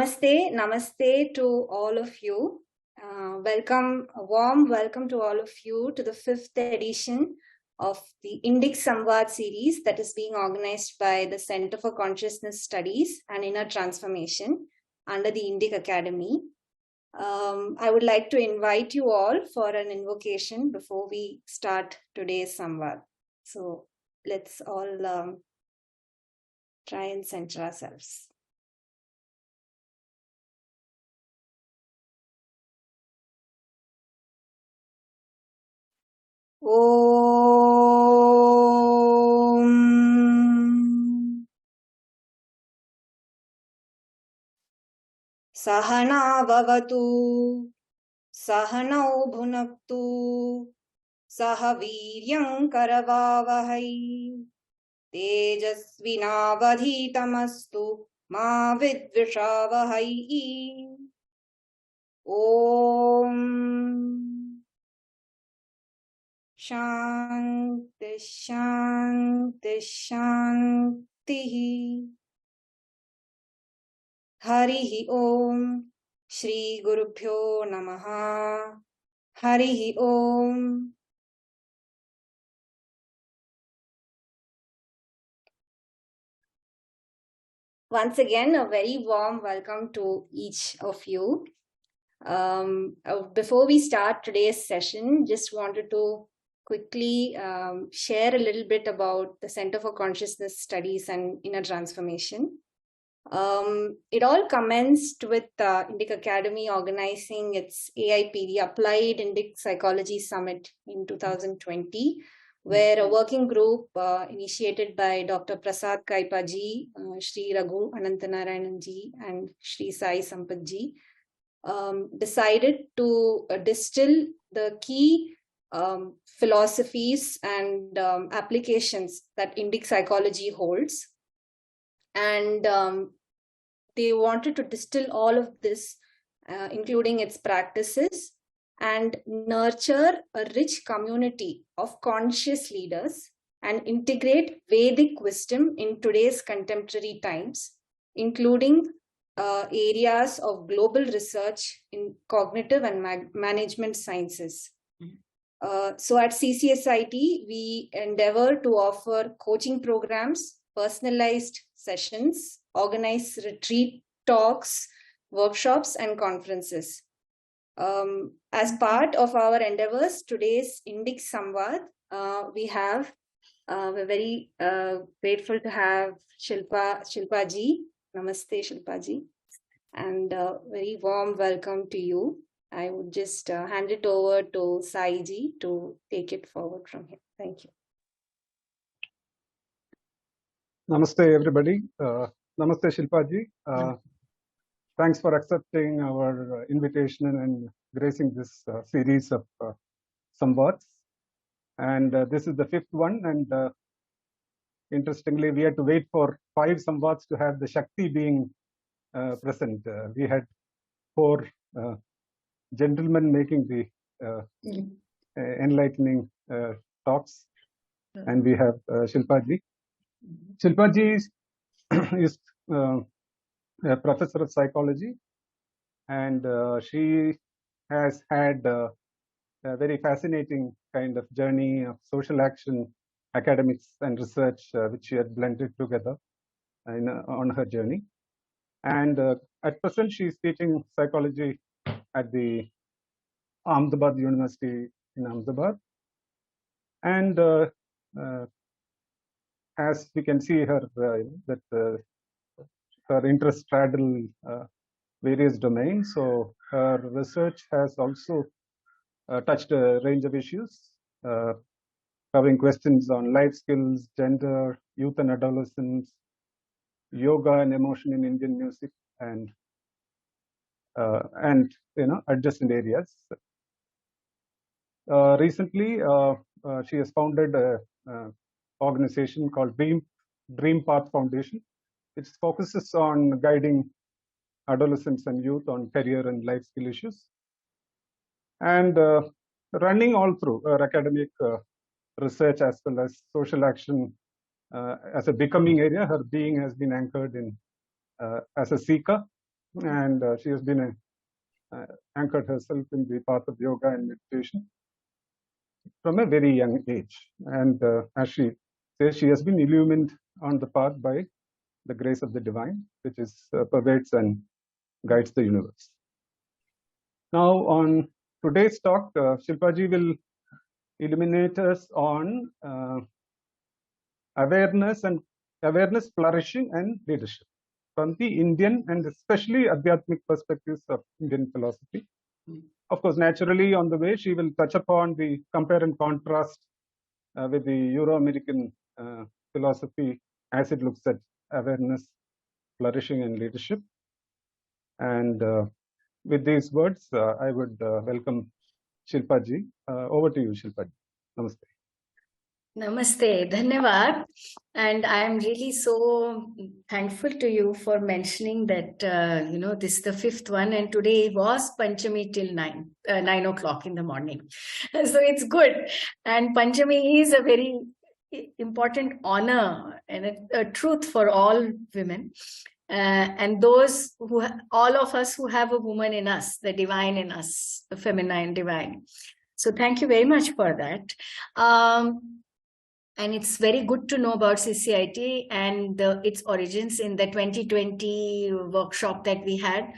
Namaste, namaste to all of you. A warm welcome to all of you to the 5th edition of the Indic Samvad series that is being organized by the Center for Consciousness Studies and Inner Transformation under the Indic Academy. I would like to invite you all for an invocation before we start today's Samvad. So let's all try and center ourselves. Om Sahana Vavatu Sahanau Bhunaktu Sahaviryam Karavavahai Tejasvinavadhitamastu Ma Vidvishavahai. Om Shanti Shanti Shanti. Harihi Om Shri Gurubhyo Namaha. Harihi Om. Once again, a very warm welcome to each of you. Before we start today's session, just wanted to quickly share a little bit about the Center for Consciousness Studies and Inner Transformation. It all commenced with Indic Academy organizing its AIP, the Applied Indic Psychology Summit in 2020, where a working group initiated by Dr. Prasad Kaipaji, Sri Raghu Anantanarayananji, and Sri Sai Sampatji decided to distill the key philosophies and applications that Indic psychology holds. And they wanted to distill all of this, including its practices, and nurture a rich community of conscious leaders and integrate Vedic wisdom in today's contemporary times, including areas of global research in cognitive and management sciences. So at CCSIT, we endeavor to offer coaching programs, personalized sessions, organize retreat talks, workshops, and conferences. As part of our endeavors, today's Indic Samvad, we're very grateful to have Shilpa Ji. Namaste, Shilpa Ji, and a very warm welcome to you. I would just hand it over to Sai Ji to take it forward from here. Thank you. Namaste, everybody. Namaste, Shilpa Ji. Thanks for accepting our invitation and gracing this series of Samvads. And this is the 5th one. And interestingly, we had to wait for 5 Samvads to have the Shakti being present. We had 4 gentlemen making the enlightening talks. And we have Shilpa Ji. Shilpa Ji is a professor of psychology, and she has had a very fascinating kind of journey of social action, academics, and research, which she had blended together on her journey. And at present, she is teaching psychology at the Ahmedabad University in Ahmedabad. And as we can see, her interests straddle various domains. So her research has also touched a range of issues, covering questions on life skills, gender, youth and adolescence, yoga and emotion in Indian music, and adjacent areas. Recently, she has founded an organization called Dream Path Foundation. It focuses on guiding adolescents and youth on career and life skill issues, and running all through her academic research as well as social action as a becoming area. Her being has been anchored in as a seeker and she has been anchored herself in the path of yoga and meditation from a very young age. And as she says, she has been illumined on the path by the grace of the divine, which is pervades and guides the universe. Now, on today's talk, Shilpaji will illuminate us on awareness, flourishing, and leadership from the Indian and especially adhyatmic perspectives of Indian philosophy. Of course, naturally, on the way, she will touch upon the compare and contrast with the Euro-American philosophy as it looks at awareness, flourishing, and leadership. And with these words, I would welcome Shilpaji. Over to you, Shilpaji. Namaste. Namaste, dhanyavad. And I am really so thankful to you for mentioning that, this is the fifth one, and today was Panchami till 9 o'clock in the morning. So it's good. And Panchami is a very important honor and a truth for all women. And those all of us who have a woman in us, the divine in us, the feminine divine. So thank you very much for that. And it's very good to know about CCIT and its origins in the 2020 workshop that we had.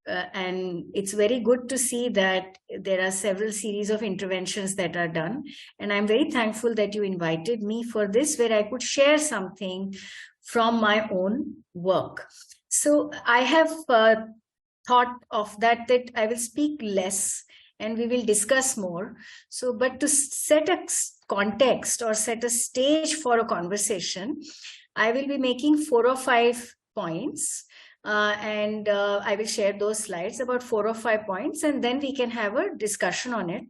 And it's very good to see that there are several series of interventions that are done. And I'm very thankful that you invited me for this, where I could share something from my own work. So I have thought of that I will speak less and we will discuss more. So, but to set a context or set a stage for a conversation, I will be making 4 or 5 points. And I will share those slides, about 4 or 5 points, and then we can have a discussion on it.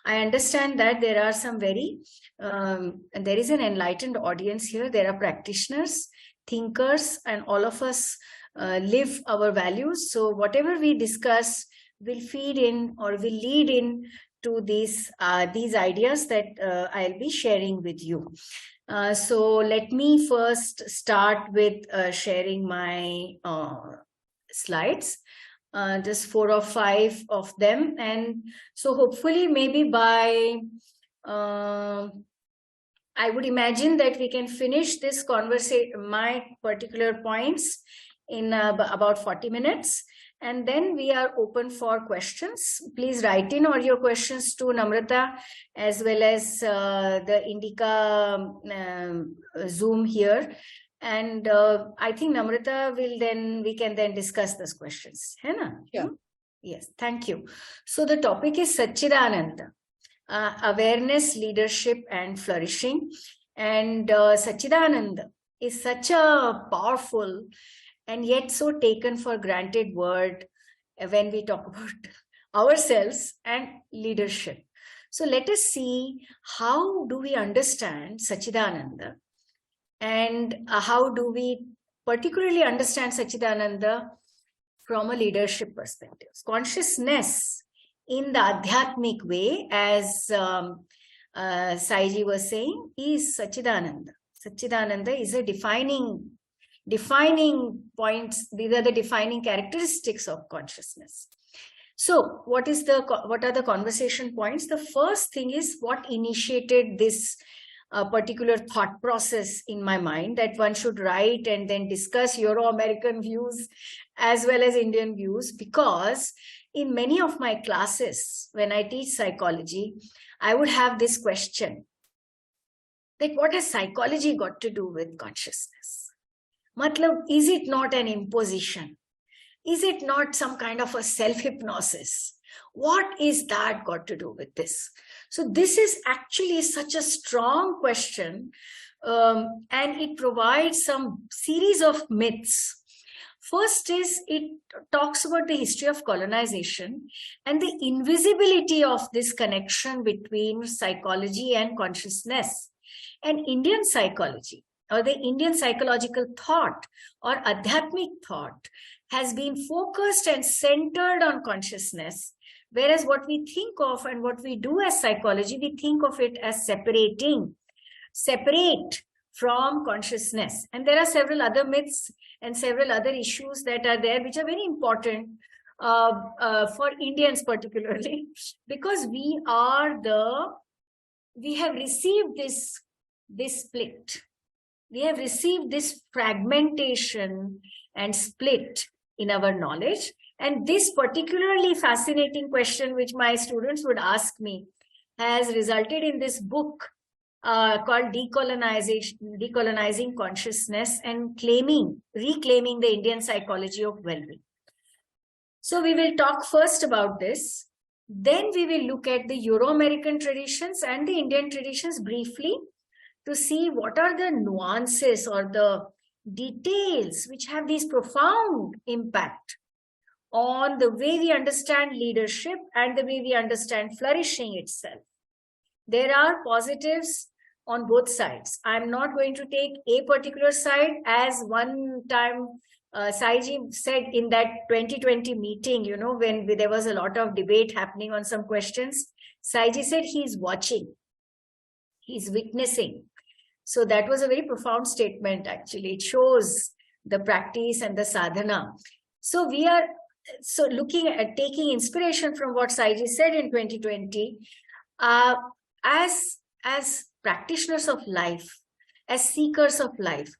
I understand that there are some there is an enlightened audience here. There are practitioners, thinkers, and all of us live our values. So whatever we discuss will feed in or will lead in to these ideas that I'll be sharing with you. So let me first start with sharing my slides, just 4 or 5 of them. And so hopefully maybe by, I would imagine that we can finish this conversation, my particular points, in about 40 minutes. And then we are open for questions. Please write in all your questions to Namrata as well as the Indica Zoom here. And I think Namrata we can then discuss those questions. Yeah. Yes, thank you. So the topic is Satchidananda, awareness, leadership, and flourishing. And Satchidananda is such a powerful and yet so taken for granted word when we talk about ourselves and leadership. So let us see, how do we understand Satchidananda, and how do we particularly understand Satchidananda from a leadership perspective. Consciousness in the adhyatmic way, as Saiji was saying, is Satchidananda. Satchidananda is a defining points. These are the defining characteristics of consciousness. So what are the conversation points? The first thing is what initiated this particular thought process in my mind, that one should write and then discuss Euro-American views as well as Indian views, because in many of my classes, when I teach psychology, I would have this question, that what has psychology got to do with consciousness? Matlab, is it not an imposition? Is it not some kind of a self-hypnosis? What is that got to do with this? So this is actually such a strong question, and it provides some series of myths. First is, it talks about the history of colonization and the invisibility of this connection between psychology and consciousness. And Indian psychology, or the Indian psychological thought or adhyatmic thought, has been focused and centered on consciousness, whereas what we think of and what we do as psychology, we think of it as separate from consciousness. And there are several other myths and several other issues that are there, which are very important for Indians particularly, because we have received this split. We have received this fragmentation and split in our knowledge. And this particularly fascinating question, which my students would ask me, has resulted in this book called Decolonizing Consciousness and Reclaiming the Indian Psychology of Well-being. So we will talk first about this. Then we will look at the Euro-American traditions and the Indian traditions briefly to see what are the nuances or the details which have this profound impact on the way we understand leadership and the way we understand flourishing itself. There are positives on both sides. I'm not going to take a particular side. As one time Saiji said in that 2020 meeting, when there was a lot of debate happening on some questions, Saiji said he's watching, he's witnessing. So that was a very profound statement, actually. It shows the practice and the sadhana. So we are looking at taking inspiration from what Saiji said in 2020, as practitioners of life, as seekers of life.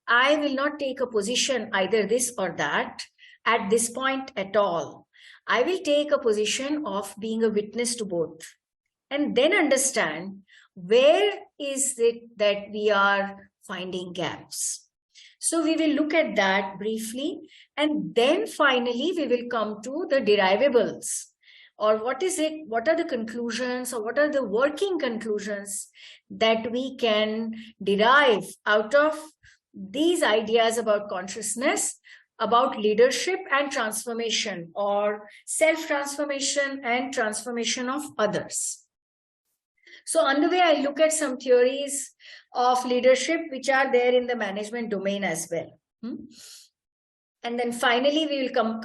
I will not take a position either this or that at this point at all. I will take a position of being a witness to both and then understand where is it that we are finding gaps. So we will look at that briefly, and then finally we will come to the derivables, or what are the conclusions, or what are the working conclusions that we can derive out of these ideas about consciousness, about leadership and transformation, or self-transformation and transformation of others. So on the way, I look at some theories of leadership which are there in the management domain as well. And then finally, we will come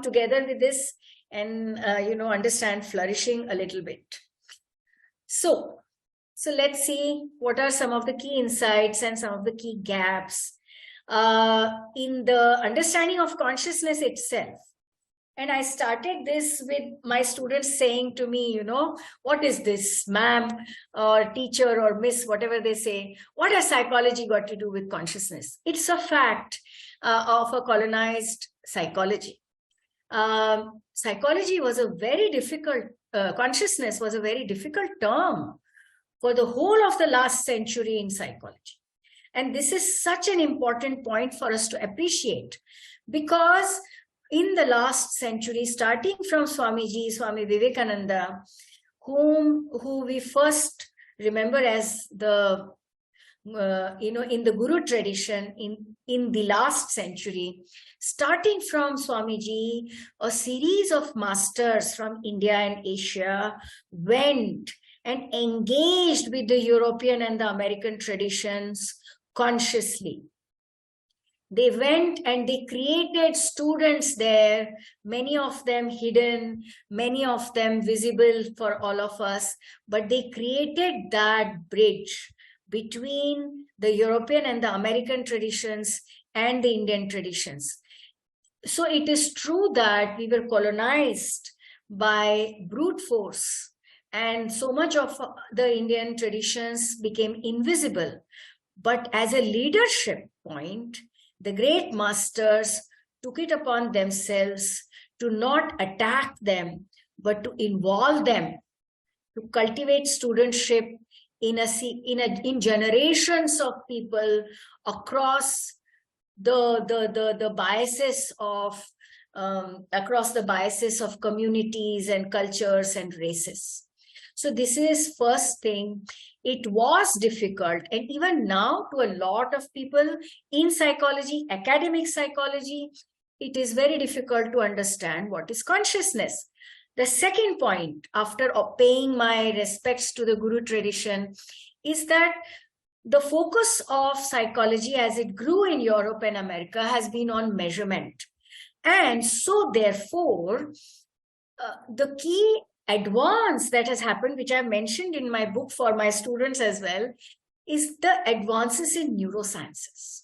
together with this and understand flourishing a little bit. So let's see what are some of the key insights and some of the key gaps in the understanding of consciousness itself. And I started this with my students saying to me, what is this, ma'am, or teacher, or miss, whatever they say? What has psychology got to do with consciousness? It's a fact of a colonized psychology. Psychology was a very difficult, consciousness was a very difficult term for the whole of the last century in psychology. And this is such an important point for us to appreciate, because in the last century, starting from Swami Vivekananda, who we first remember as the, in the Guru tradition in the last century, starting from Swamiji, a series of masters from India and Asia went and engaged with the European and the American traditions consciously. They went and they created students there, many of them hidden, many of them visible for all of us, but they created that bridge between the European and the American traditions and the Indian traditions. So it is true that we were colonized by brute force, and so much of the Indian traditions became invisible. But as a leadership point, the great masters took it upon themselves to not attack them, but to involve them, to cultivate studentship in generations of people across the biases of communities and cultures and races. So this is first thing. It was difficult, and even now to a lot of people in psychology, academic psychology, it is very difficult to understand what is consciousness. The second point, after paying my respects to the Guru tradition, is that the focus of psychology as it grew in Europe and America has been on measurement. And so therefore, the key advance that has happened, which I mentioned in my book for my students as well, is the advances in neurosciences.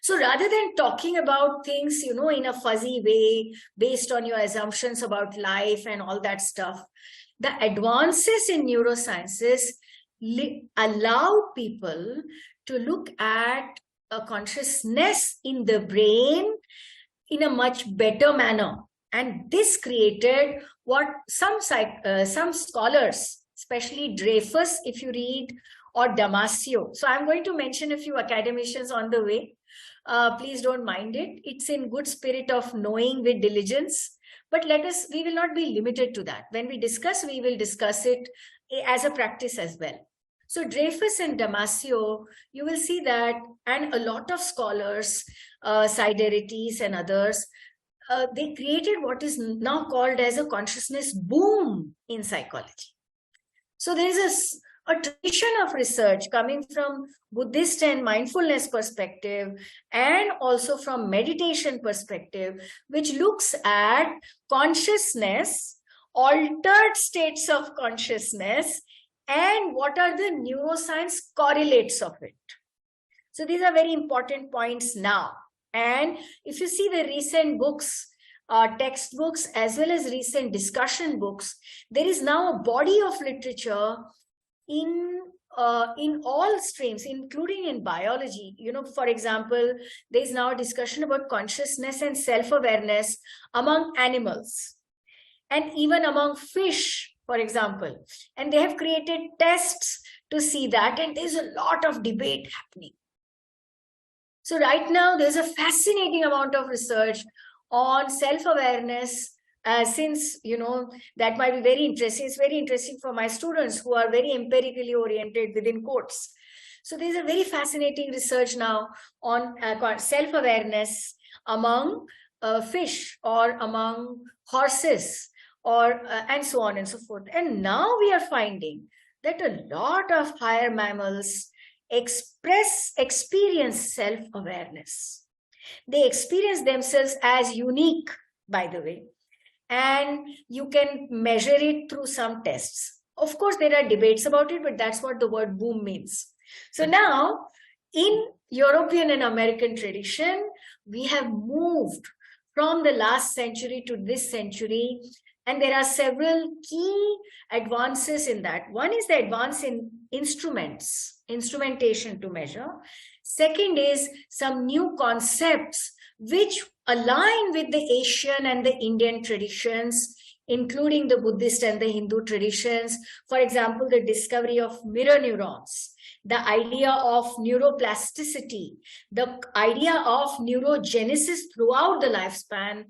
So rather than talking about things, in a fuzzy way, based on your assumptions about life and all that stuff, the advances in neurosciences allow people to look at a consciousness in the brain in a much better manner. And this created what some scholars, especially Dreyfus, if you read, or Damasio. So I'm going to mention a few academicians on the way. Please don't mind it. It's in good spirit of knowing with diligence. But we will not be limited to that. When we discuss, we will discuss it as a practice as well. So Dreyfus and Damasio, you will see that, and a lot of scholars, Siderities and others, they created what is now called as a consciousness boom in psychology. So there is a tradition of research coming from Buddhist and mindfulness perspective, and also from meditation perspective, which looks at consciousness, altered states of consciousness, and what are the neuroscience correlates of it. So these are very important points now. And if you see the recent books, textbooks, as well as recent discussion books, there is now a body of literature in all streams, including in biology. For example, there is now a discussion about consciousness and self-awareness among animals and even among fish, for example. And they have created tests to see that, and there's a lot of debate happening. So right now, there's a fascinating amount of research on self-awareness, since, that might be very interesting. It's very interesting for my students who are very empirically oriented within quotes. So there's a very fascinating research now on self-awareness among fish or among horses, or and so on and so forth. And now we are finding that a lot of higher mammals experience self-awareness. They experience themselves as unique, by the way, and you can measure it through some tests. Of course, there are debates about it, but that's what the word boom means. So now, in European and American tradition, we have moved from the last century to this century, and there are several key advances in that. One is the advance in instrumentation to measure. Second is some new concepts which align with the Asian and the Indian traditions, including the Buddhist and the Hindu traditions. For example, the discovery of mirror neurons, the idea of neuroplasticity, the idea of neurogenesis throughout the lifespan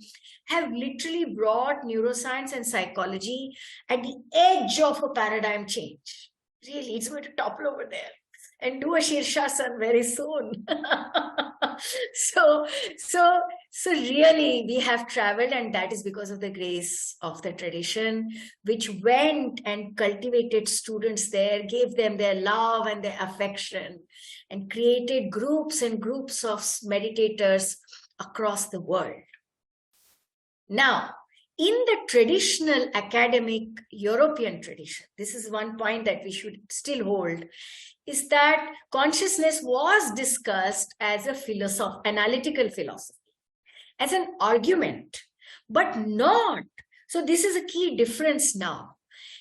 have literally brought neuroscience and psychology at the edge of a paradigm change. Really, it's going to topple over there and do a Shirshasana very soon. So really we have traveled, and that is because of the grace of the tradition, which went and cultivated students there, gave them their love and their affection, and created groups and groups of meditators across the world. Now, in the traditional academic European tradition, this is one point that we should still hold, is that consciousness was discussed as a analytical philosophy, as an argument, but not, so this is a key difference now,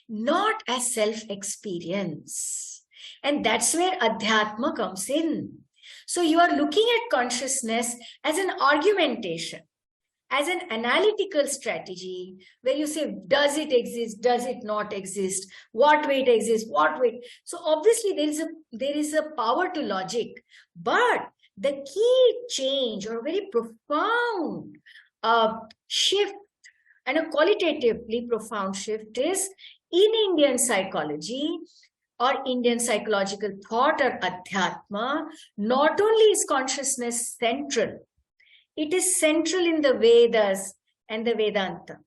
not as self-experience. And that's where adhyatma comes in. So you are looking at consciousness as an argumentation, as an analytical strategy, where you say, does it exist? Does it not exist? What way it exists? What way? So obviously there is a power to logic, but the key change, or very profound shift, and a qualitatively profound shift, is in Indian psychology or Indian psychological thought, or adhyatma. Not only is consciousness central, it is central in the Vedas and the Vedanta.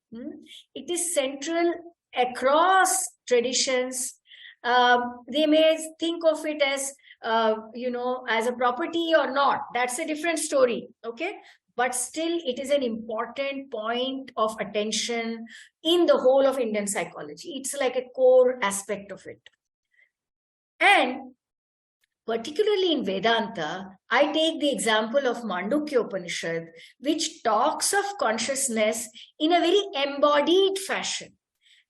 It is central across traditions. They may think of it as, as a property or not. That's a different story, okay? But still, it is an important point of attention in the whole of Indian psychology. It's like a core aspect of it. And particularly in Vedanta, I take the example of Mandukya Upanishad, which talks of consciousness in a very embodied fashion.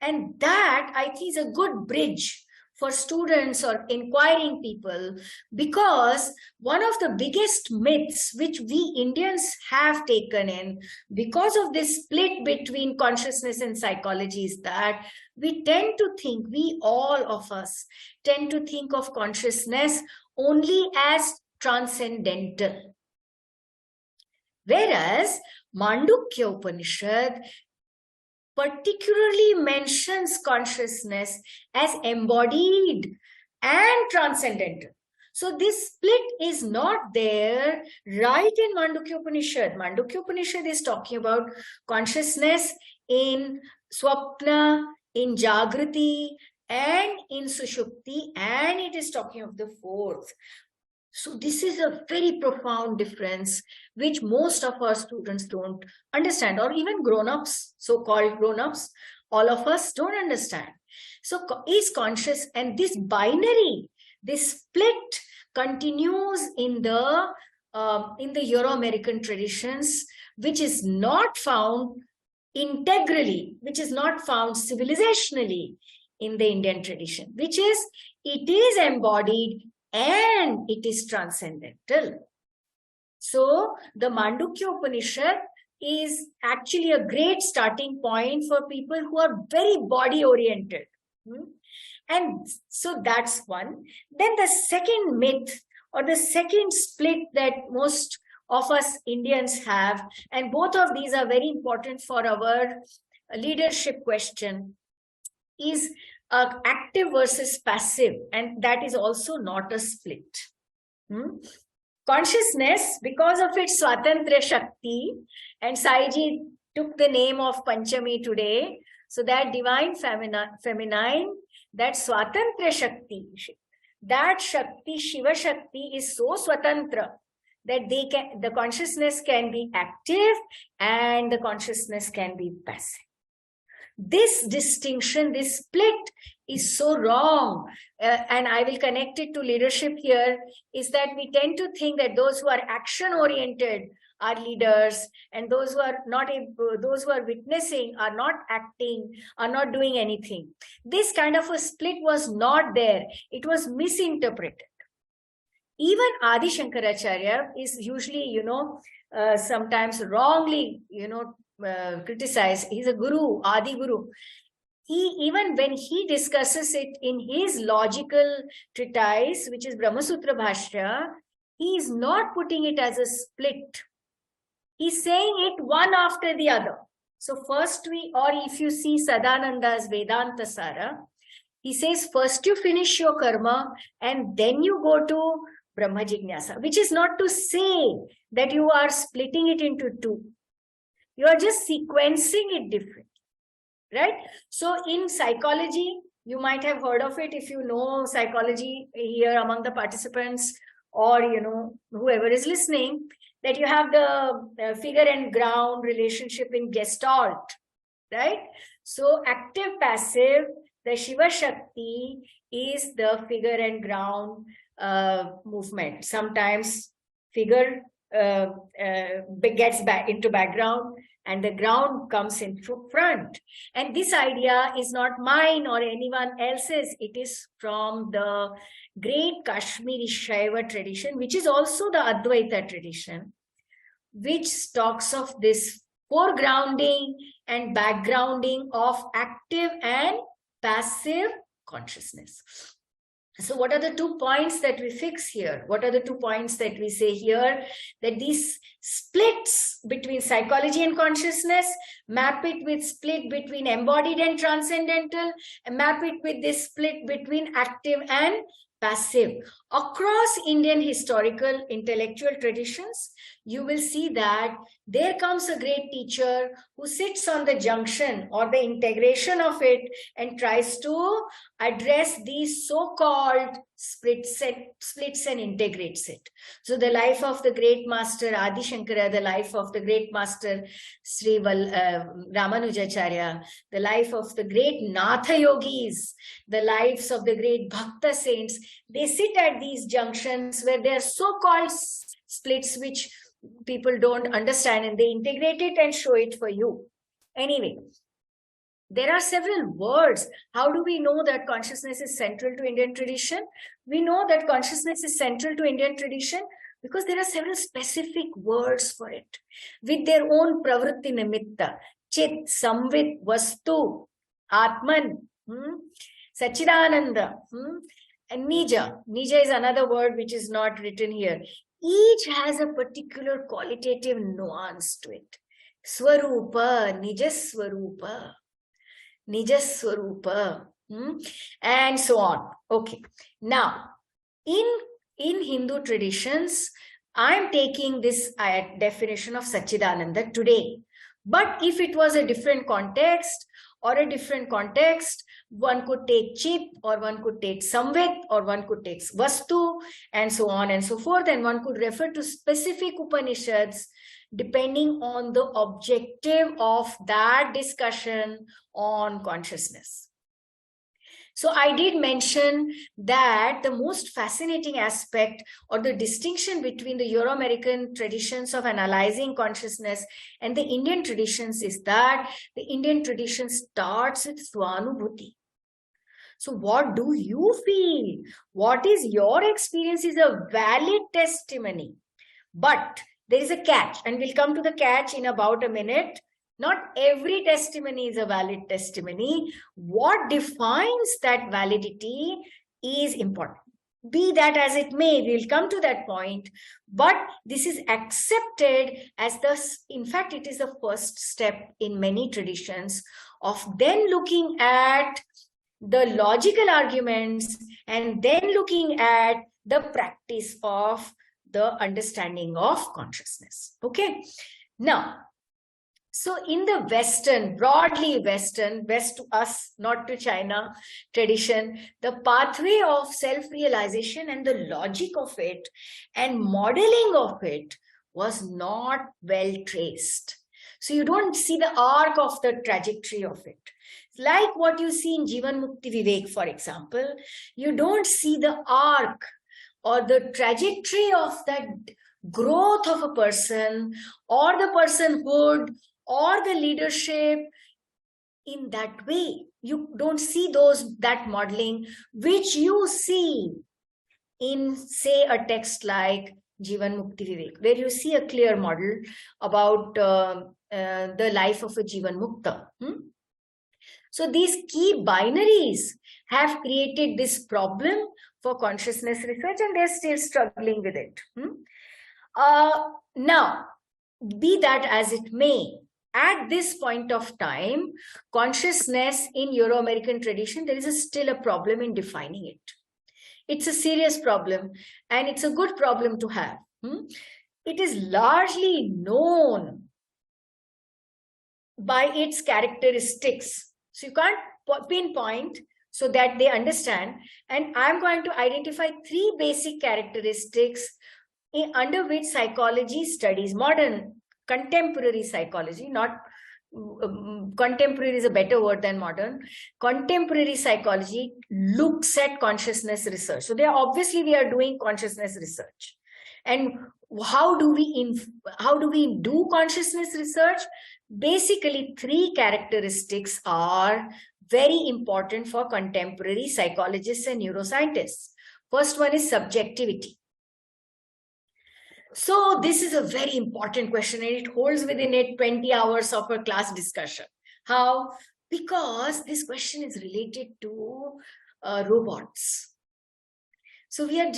And that, I think, is a good bridge for students or inquiring people, because one of the biggest myths which we Indians have taken in because of this split between consciousness and psychology is that we tend to think, all of us tend to think of consciousness only as transcendental. Whereas Mandukya Upanishad particularly mentions consciousness as embodied and transcendental. So this split is not there right in Mandukya Upanishad. Mandukya Upanishad is talking about consciousness in Swapna, in Jagrati, and in Sushupti, and it is talking of the fourth. So this is a very profound difference, which most of our students don't understand, or even grown-ups, so-called grown-ups, all of us don't understand. So is conscious, and this binary, this split continues in the Euro-American traditions, which is not found integrally, which is not found civilizationally in the Indian tradition, which is, it is embodied and it is transcendental. So the Mandukya Upanishad is actually a great starting point for people who are very body oriented. And so that's one. Then the second myth, or the second split that most of us Indians have, and both of these are very important for our leadership question, is active versus passive, and that is also not a split. Consciousness, because of its Swatantra Shakti, and Saiji took the name of Panchami today, so that divine feminine, that Swatantra Shakti, that Shakti, Shiva Shakti, is so Swatantra that the consciousness can be active and the consciousness can be passive. This distinction, this split is so wrong, and I will connect it to leadership here, is that we tend to think that those who are action-oriented are leaders, and those who are not able, those who are witnessing, are not acting, are not doing anything. This kind of a split was not there. It was misinterpreted. Even Adi Shankaracharya is usually, sometimes wrongly, criticized. He's a guru, Adi Guru. Even when he discusses it in his logical treatise, which is Brahmasutra Bhashya, he is not putting it as a split. He's saying it one after the other. So first or if you see Sadananda's Vedanta Sara, he says first you finish your karma and then you go to Brahma Jignasa, which is not to say that you are splitting it into two. You are just sequencing it different, right? So in psychology, you might have heard of it if you know psychology here among the participants, or whoever is listening, that you have the figure and ground relationship in Gestalt, right? So active, passive, the Shiva Shakti is the figure and ground movement. Sometimes figure gets back into background and the ground comes in front. And this idea is not mine or anyone else's. It is from the great Kashmiri Shaiva tradition, which is also the Advaita tradition, which talks of this foregrounding and backgrounding of active and passive consciousness. So what are the 2 points that we fix here? What are the 2 points that we say here? That these splits between psychology and consciousness, map it with split between embodied and transcendental, and map it with this split between active and passive. Across Indian historical intellectual traditions, you will see that there comes a great teacher who sits on the junction or the integration of it and tries to address these so-called splits and integrates it. So the life of the great master Adi Shankara, the life of the great master Sri Ramanujacharya, the life of the great Natha yogis, the lives of the great Bhakta saints, they sit at these junctions where they are so-called splits which people don't understand, and they integrate it and show it for you. Anyway, there are several words. How do we know that consciousness is central to Indian tradition? We know that consciousness is central to Indian tradition because there are several specific words for it with their own pravritti nimitta. Chit, samvit, vastu, atman, sachidananda, and nija. Nija is another word which is not written here. Each has a particular qualitative nuance to it. Swarupa, nijaswarupa, nijaswarupa, and so on. Okay. Now, in Hindu traditions, I'm taking this definition of Sachidananda today. But if it was a different context, one could take Chit, or one could take Samvit, or one could take Vastu, and so on and so forth. And one could refer to specific Upanishads depending on the objective of that discussion on consciousness. So I did mention that the most fascinating aspect or the distinction between the Euro-American traditions of analyzing consciousness and the Indian traditions is that the Indian tradition starts with Swanu bhuti. So what do you feel? What is your experience is a valid testimony. But there is a catch, and we'll come to the catch in about a minute. Not every testimony is a valid testimony. What defines that validity is important. Be that as it may, we'll come to that point. But this is accepted as in fact, it is the first step in many traditions of then looking at the logical arguments and then looking at the practice of the understanding of consciousness. Okay. Now, so in the Western, broadly Western, West to us, not to China tradition, the pathway of self-realization and the logic of it and modeling of it was not well traced. So you don't see the arc of the trajectory of it. Like what you see in Jivan Mukti Vivek, for example, you don't see the arc or the trajectory of that growth of a person or the personhood or the leadership in that way. You don't see that modeling, which you see in, say, a text like Jivan Mukti Vivek, where you see a clear model about the life of a Jivan Mukta. So these key binaries have created this problem for consciousness research, and they're still struggling with it. Now, be that as it may, at this point of time, consciousness in Euro-American tradition, there is still a problem in defining it. It's a serious problem, and it's a good problem to have. It is largely known by its characteristics. So you can't pinpoint so that they understand. And I'm going to identify 3 basic characteristics under which psychology studies, modern contemporary psychology, not contemporary is a better word than modern. Contemporary psychology looks at consciousness research. So we are doing consciousness research. And how do we do consciousness research? Basically, 3 characteristics are very important for contemporary psychologists and neuroscientists. First one is subjectivity. So this is a very important question, and it holds within it 20 hours of a class discussion. How? Because this question is related to robots. So we are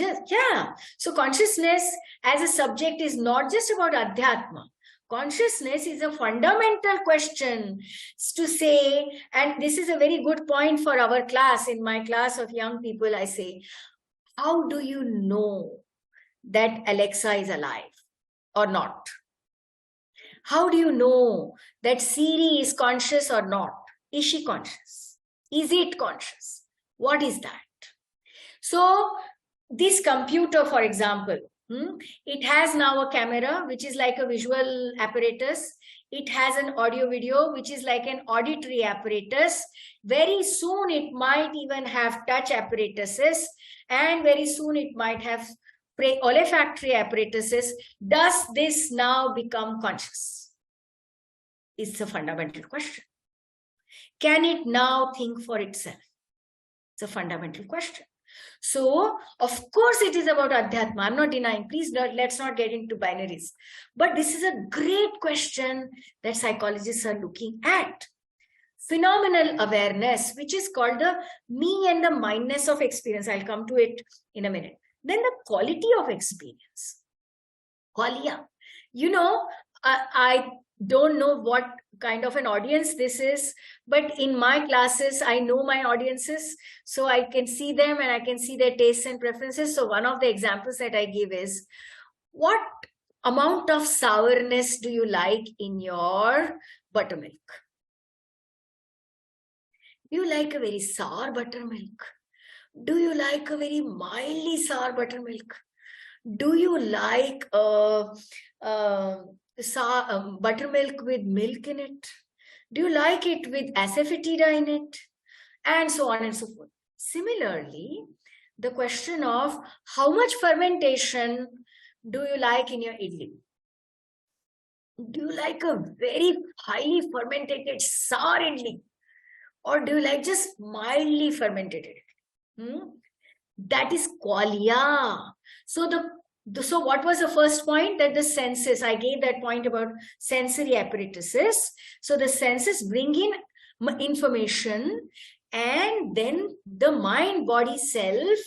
So consciousness as a subject is not just about adhyatma. Consciousness is a fundamental question to say, and this is a very good point for our class. In my class of young people, I say, how do you know that Alexa is alive? or not? How do you know that Siri is conscious or not? Is she conscious? Is it conscious? What is that? So this computer, for example, it has now a camera, which is like a visual apparatus. It has an audio video, which is like an auditory apparatus. Very soon it might even have touch apparatuses, and very soon it might have olfactory apparatuses. Does this now become conscious? It's a fundamental question. Can it now think for itself? It's a fundamental question. So, of course, it is about adhyatma. I'm not denying. Please, let's not get into binaries. But this is a great question that psychologists are looking at. Phenomenal awareness, which is called the me and the mindness of experience. I'll come to it in a minute. Then the quality of experience. Qualia. You know, I don't know what kind of an audience this is, but in my classes, I know my audiences, so I can see them and I can see their tastes and preferences. So one of the examples that I give is, what amount of sourness do you like in your buttermilk? Do you like a very sour buttermilk? Do you like a very mildly sour buttermilk? Do you like buttermilk with milk in it? Do you like it with asafoetida in it? And so on and so forth. Similarly, the question of how much fermentation do you like in your idli? Do you like a very highly fermented sour idli? Or do you like just mildly fermented idli? That is qualia. So so what was the first point? That the senses, I gave that point about sensory apparatuses. So the senses bring in information, and then the mind body self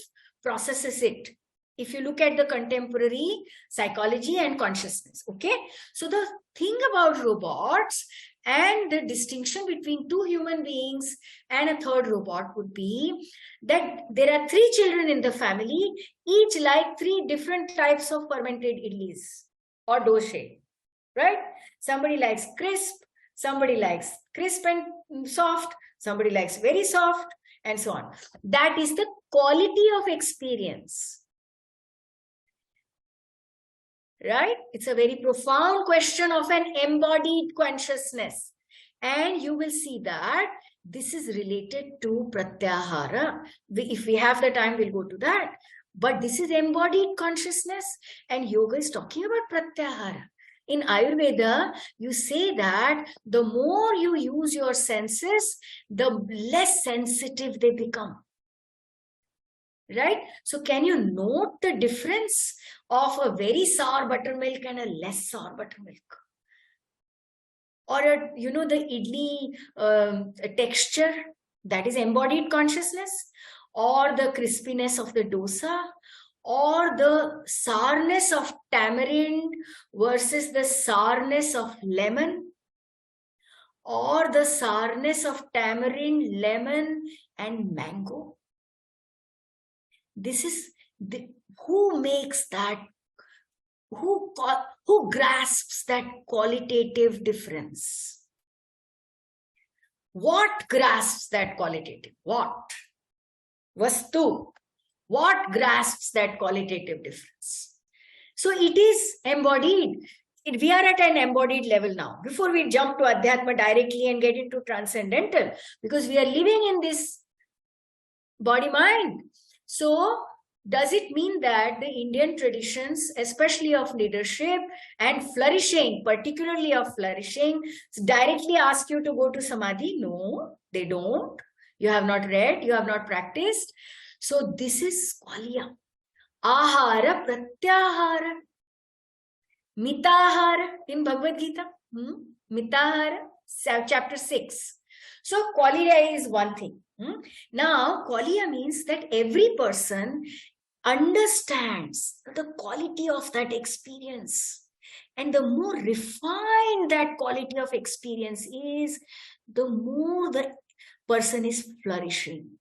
processes it. If you look at the contemporary psychology and consciousness, okay? So the thing about robots and the distinction between two human beings and a third robot would be that there are 3 children in the family, each like 3 different types of fermented idlis or doshe, right? Somebody likes crisp, somebody likes crisp and soft, somebody likes very soft, and so on. That is the quality of experience. Right? It's a very profound question of an embodied consciousness. And you will see that this is related to pratyahara. If we have the time, we'll go to that. But this is embodied consciousness, and yoga is talking about pratyahara. In Ayurveda, you say that the more you use your senses, the less sensitive they become. Right? So can you note the difference of a very sour buttermilk and a less sour buttermilk? Or, the idli texture, that is embodied consciousness, or the crispiness of the dosa, or the sourness of tamarind versus the sourness of lemon, or the sourness of tamarind, lemon, and mango. This is who makes that, who grasps that qualitative difference? What grasps that qualitative? What? Vastu. What grasps that qualitative difference? So it is embodied. We are at an embodied level now. Before we jump to adhyatma directly and get into transcendental, because we are living in this body-mind. So, does it mean that the Indian traditions, especially of leadership and flourishing, particularly of flourishing, directly ask you to go to samadhi? No, they don't. You have not read, you have not practiced. So, this is qualia. Ahara pratyahara. Mitahara in Bhagavad Gita. Mitahara, chapter 6. So, qualia is one thing. Now, qualia means that every person understands the quality of that experience. And the more refined that quality of experience is, the more the person is flourishing.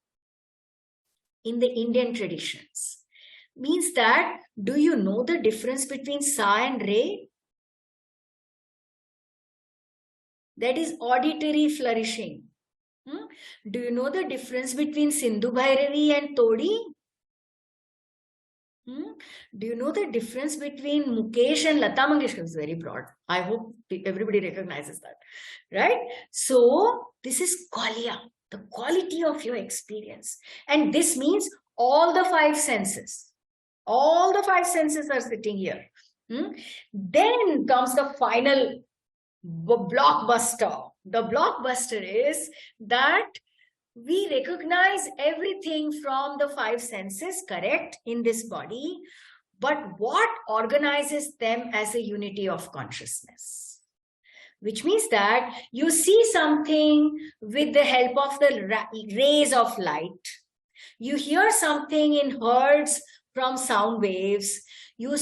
In the Indian traditions. Means that, do you know the difference between Sa and Re? That is auditory flourishing. Do you know the difference between Sindhu Bhairavi and Todi? Do you know the difference between Mukesh and Lata Mangeshkar? It's very broad. I hope everybody recognizes that, right? So this is qualia, the quality of your experience. And this means all the five senses. All the five senses are sitting here. Then comes the final blockbuster. The blockbuster is that we recognize everything from the five senses, correct, in this body, but what organizes them as a unity of consciousness? Which means that you see something with the help of the rays of light. You hear something in hertz from sound waves. You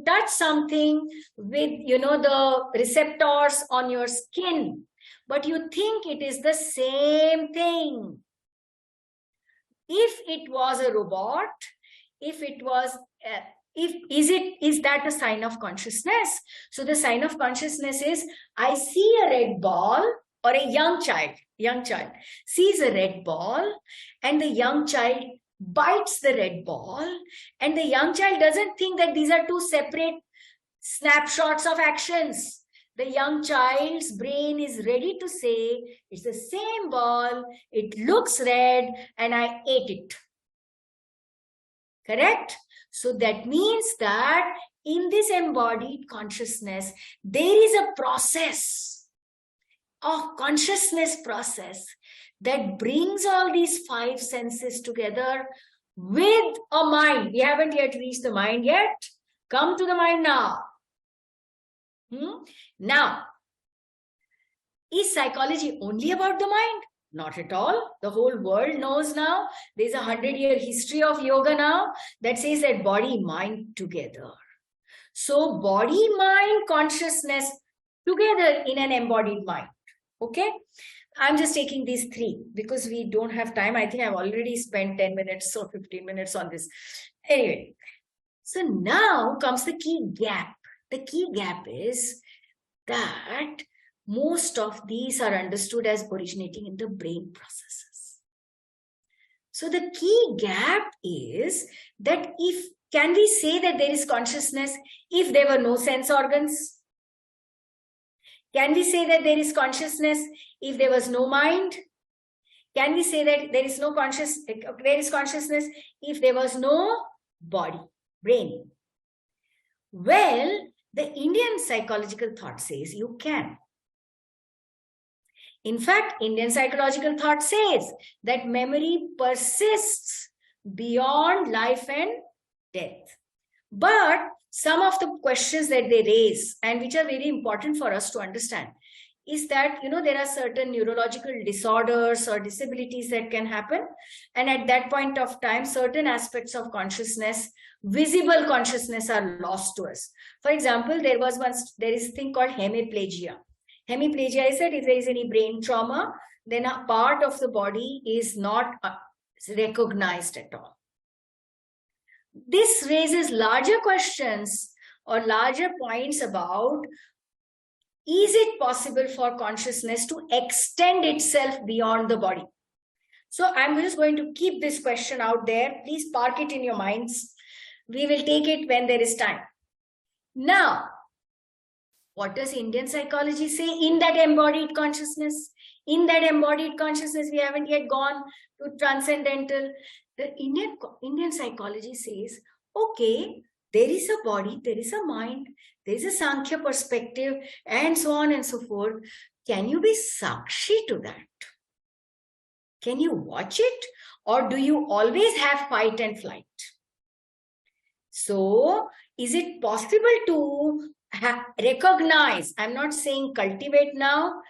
touch something with, the receptors on your skin, but you think it is the same thing. If it was a robot, if it was, is that a sign of consciousness? So the sign of consciousness is, I see a red ball, or a young child sees a red ball, and the young child bites the red ball, and the young child doesn't think that these are two separate snapshots of actions. The young child's brain is ready to say, it's the same ball, it looks red, and I ate it. Correct? So that means that in this embodied consciousness, there is a process of consciousness process that brings all these five senses together with a mind. We haven't yet reached the mind yet. Come to the mind now. Now, is psychology only about the mind? Not at all. The whole world knows now. There's a 100-year history of yoga now that says that body, mind together. So body, mind, consciousness together in an embodied mind. Okay? I'm just taking these three because we don't have time. I think I've already spent 10 minutes or 15 minutes on this. Anyway, so now comes the key gap. The key gap is that most of these are understood as originating in the brain processes. So the key gap is that can we say that there is consciousness if there were no sense organs? Can we say that there is consciousness if there was no mind? Can we say that there is consciousness if there was no body, brain? Well, the Indian psychological thought says you can. In fact, Indian psychological thought says that memory persists beyond life and death. But some of the questions that they raise, and which are very important for us to understand, is that, there are certain neurological disorders or disabilities that can happen. And at that point of time, certain aspects of consciousness, visible consciousness, are lost to us. For example, there is a thing called hemiplegia. Hemiplegia is that if there is any brain trauma, then a part of the body is not recognized at all. This raises larger questions or larger points about, is it possible for consciousness to extend itself beyond the body? So I'm just going to keep this question out there. Please park it in your minds. We will take it when there is time. Now, what does Indian psychology say in that embodied consciousness? In that embodied consciousness, we haven't yet gone to transcendental. The Indian psychology says, okay, there is a body, there is a mind, there is a Sankhya perspective, and so on and so forth. Can you be Sakshi to that? Can you watch it? Or do you always have fight and flight? So, is it possible to recognize, I'm not saying cultivate now,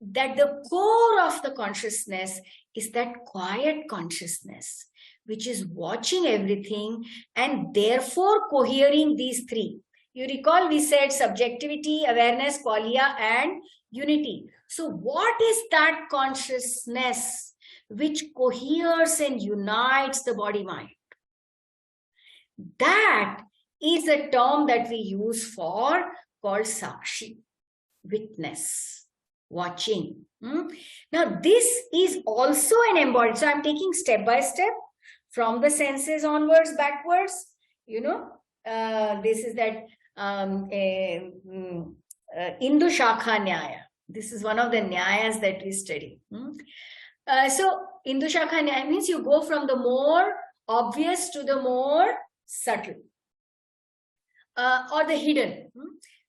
that the core of the consciousness is that quiet consciousness, which is watching everything and therefore cohering these three. You recall we said subjectivity, awareness, qualia, and unity. So what is that consciousness which coheres and unites the body-mind? That is a term that we use called Sakshi, witness. watching. Now, this is also an embodied. So I'm taking step by step from the senses onwards, backwards. This is that Indu Shakha Nyaya. This is one of the Nyayas that we study. So Indu Shakha Nyaya means you go from the more obvious to the more subtle or the hidden.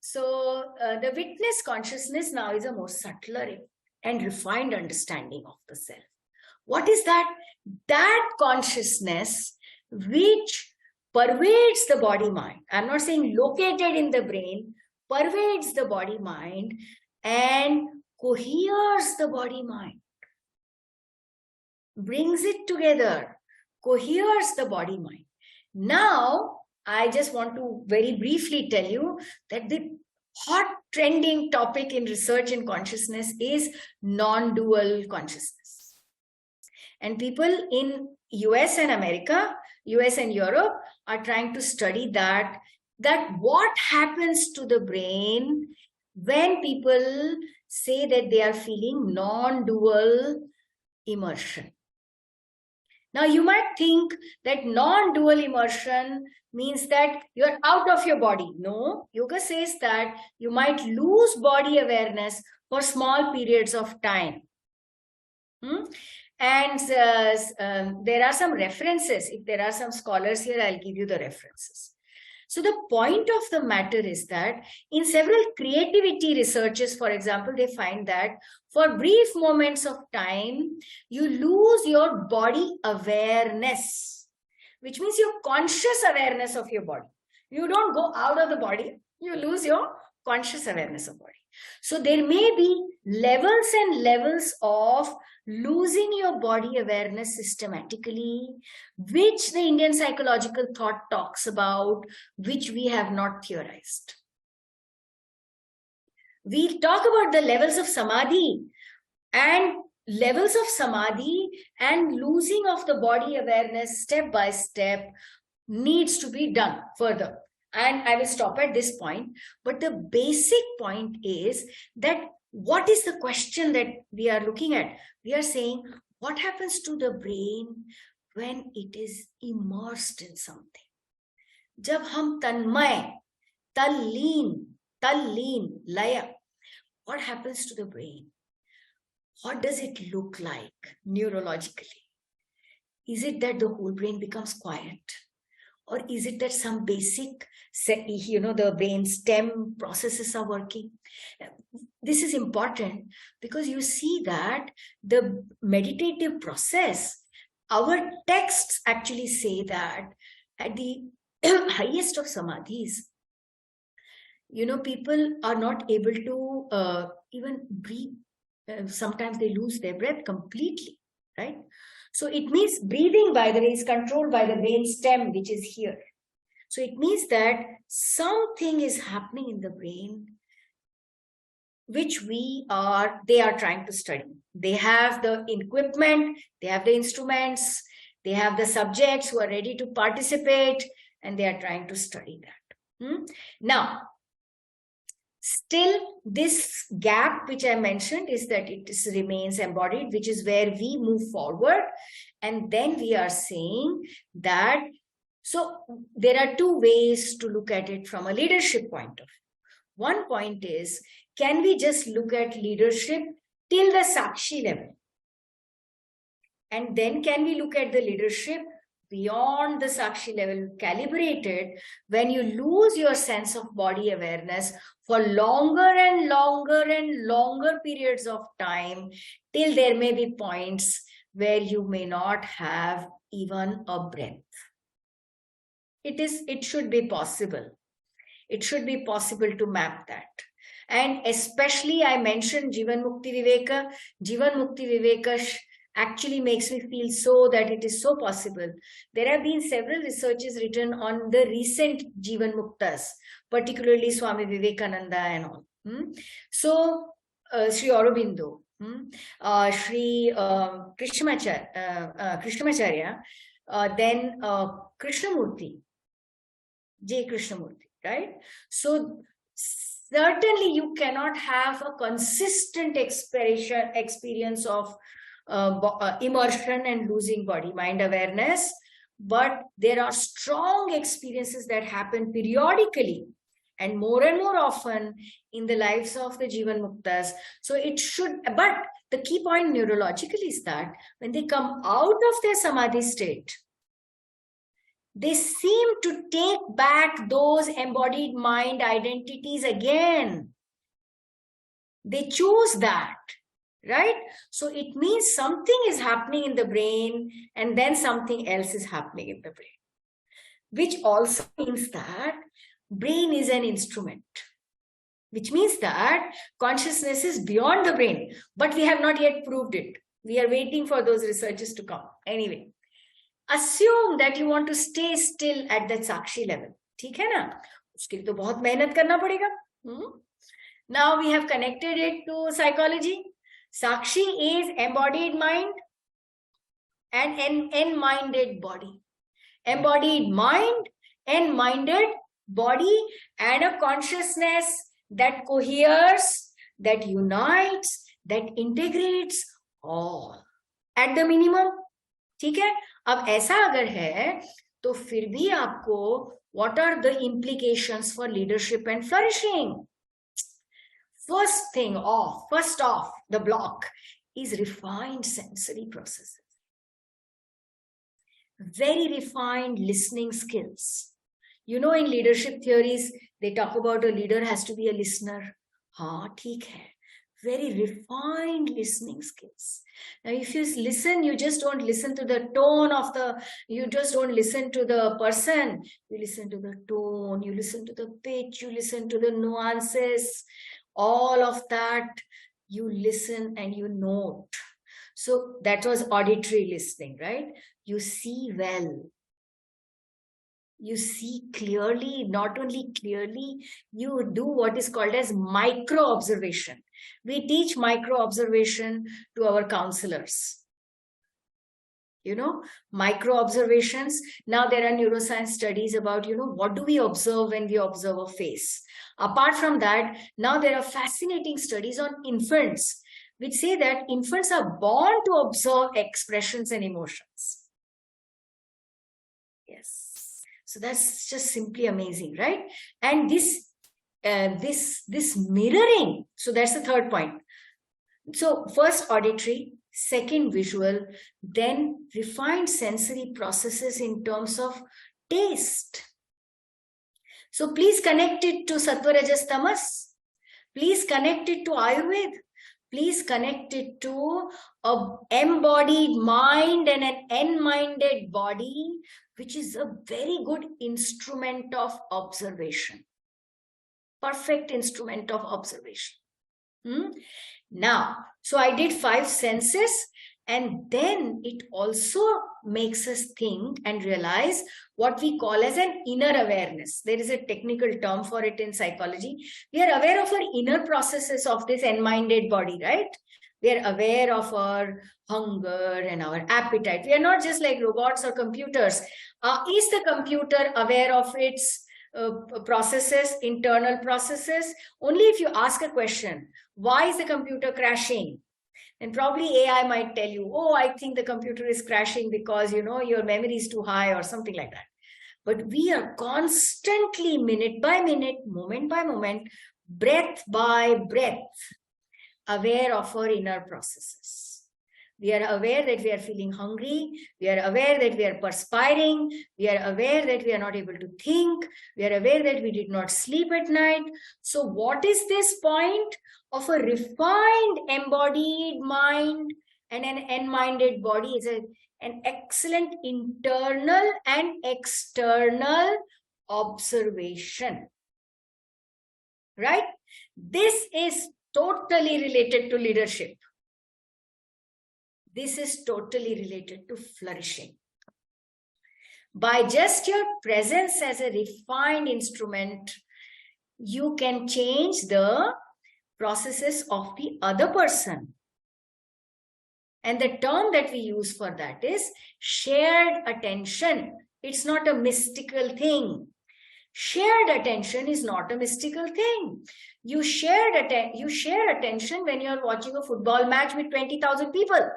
So the witness consciousness now is a more subtler and refined understanding of the self. What is that? That consciousness which pervades the body-mind. I'm not saying located in the brain, pervades the body-mind and coheres the body-mind. Brings it together, coheres the body-mind. Now, I just want to very briefly tell you that the hot trending topic in research in consciousness is non-dual consciousness. And people in US and America, US and Europe are trying to study that what happens to the brain when people say that they are feeling non-dual immersion. Now, you might think that non-dual immersion means that you're out of your body. No, yoga says that you might lose body awareness for small periods of time. And there are some references. If there are some scholars here, I'll give you the references. So the point of the matter is that in several creativity researches, for example, they find that for brief moments of time, you lose your body awareness, which means your conscious awareness of your body. You don't go out of the body, you lose your conscious awareness of body. So there may be levels and levels of losing your body awareness systematically, which the Indian psychological thought talks about, which we have not theorized. We talk about the levels of samadhi and losing of the body awareness step by step needs to be done further. And I will stop at this point. But the basic point is that what is the question that we are looking at? We are saying, what happens to the brain when it is immersed in something? Jab hum tanmay, talleen, laya, what happens to the brain? What does it look like neurologically? Is it that the whole brain becomes quiet? Or is it that some basic, the brain stem processes are working? This is important because you see that the meditative process, our texts actually say that at the highest of samadhis, people are not able to even breathe. Sometimes they lose their breath completely, right? So it means breathing, by the way, is controlled by the brain stem, which is here. So it means that something is happening in the brain, which they are trying to study. They have the equipment, they have the instruments, they have the subjects who are ready to participate, and they are trying to study that. Now, still, this gap which I mentioned is that it remains embodied, which is where we move forward. And then we are saying that, so there are two ways to look at it from a leadership point of view. One point is, can we just look at leadership till the Sakshi level? And then can we look at the leadership beyond the Sakshi level, calibrated, when you lose your sense of body awareness for longer and longer periods of time, till there may be points where you may not have even a breath. It should be possible. It should be possible to map that. And especially I mentioned Jivan Mukti Viveka. Jivan Mukti Viveka actually makes me feel so that it is so possible. There have been several researches written on the recent Jivan Muktas, particularly Swami Vivekananda and all. So, Sri Aurobindo, Sri Krishnamacharya, then Krishnamurti, J. Krishnamurti, right? So, certainly you cannot have a consistent experience of immersion and losing body-mind awareness, but there are strong experiences that happen periodically and more often in the lives of the Jivan Muktas. So it should, but the key point neurologically is that when they come out of their Samadhi state, they seem to take back those embodied mind identities again. They choose that, right? So it means something is happening in the brain and then something else is happening in the brain, which also means that brain is an instrument, which means that consciousness is beyond the brain, but we have not yet proved it. We are waiting for those researches to come. Anyway, assume that you want to stay still at that sakshi level. ठीक है ना? उसके लिए तो बहुत मेहनत करना पड़ेगा. Now we have connected it to psychology. Sakshi is embodied mind and an n-minded body. Embodied mind, n-minded body, and a consciousness that coheres, that unites, that integrates all at the minimum. ठीक है? अब ऐसा अगर है तो फिर भी आपको what are the implications for leadership and flourishing? First off the block is refined sensory processes. Very refined listening skills. You know, in leadership theories, they talk about a leader has to be a listener. हाँ, ठीक है. Very refined listening skills. Now, if you listen, you just don't listen to the tone of you just don't listen to the person. You listen to the tone, you listen to the pitch, you listen to the nuances, all of that, you listen and you note. So that was auditory listening, right? You see well. You see clearly, not only clearly, you do what is called as micro-observation. We teach micro-observation to our counselors. You know, micro-observations. Now there are neuroscience studies about, you know, what do we observe when we observe a face? Apart from that, now there are fascinating studies on infants, which say that infants are born to observe expressions and emotions. Yes. So that's just simply amazing, right? And this mirroring, so that's the third point. So first auditory, second visual, then refined sensory processes in terms of taste. So please connect it to Sattva Rajas Tamas. Please connect it to Ayurveda. Please connect it to an embodied mind and an n-minded body, which is a very good instrument of observation. Perfect instrument of observation. Now, so I did 5 senses, and then it also makes us think and realize what we call as an inner awareness. There is a technical term for it in psychology. We are aware of our inner processes of this n-minded body, right? We are aware of our hunger and our appetite. We are not just like robots or computers. Is the computer aware of its processes, internal processes? Only if you ask a question, why is the computer crashing? And probably AI might tell you, oh, I think the computer is crashing because, you know, your memory is too high or something like that. But we are constantly, minute by minute, moment by moment, breath by breath, aware of our inner processes. We are aware that we are feeling hungry. We are aware that we are perspiring. We are aware that we are not able to think. We are aware that we did not sleep at night. So what is this point of a refined embodied mind and an n-minded body? Is an excellent internal and external observation, right? This is totally related to leadership. This is totally related to flourishing. By just your presence as a refined instrument, you can change the processes of the other person. And the term that we use for that is shared attention. It's not a mystical thing. Shared attention is not a mystical thing. You share attention when you're watching a football match with 20,000 people.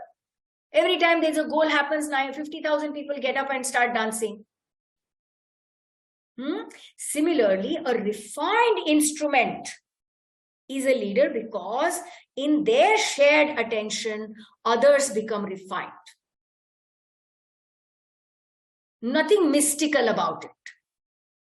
Every time there's a goal happens, 50,000 people get up and start dancing. Similarly, a refined instrument is a leader because in their shared attention, others become refined. Nothing mystical about it.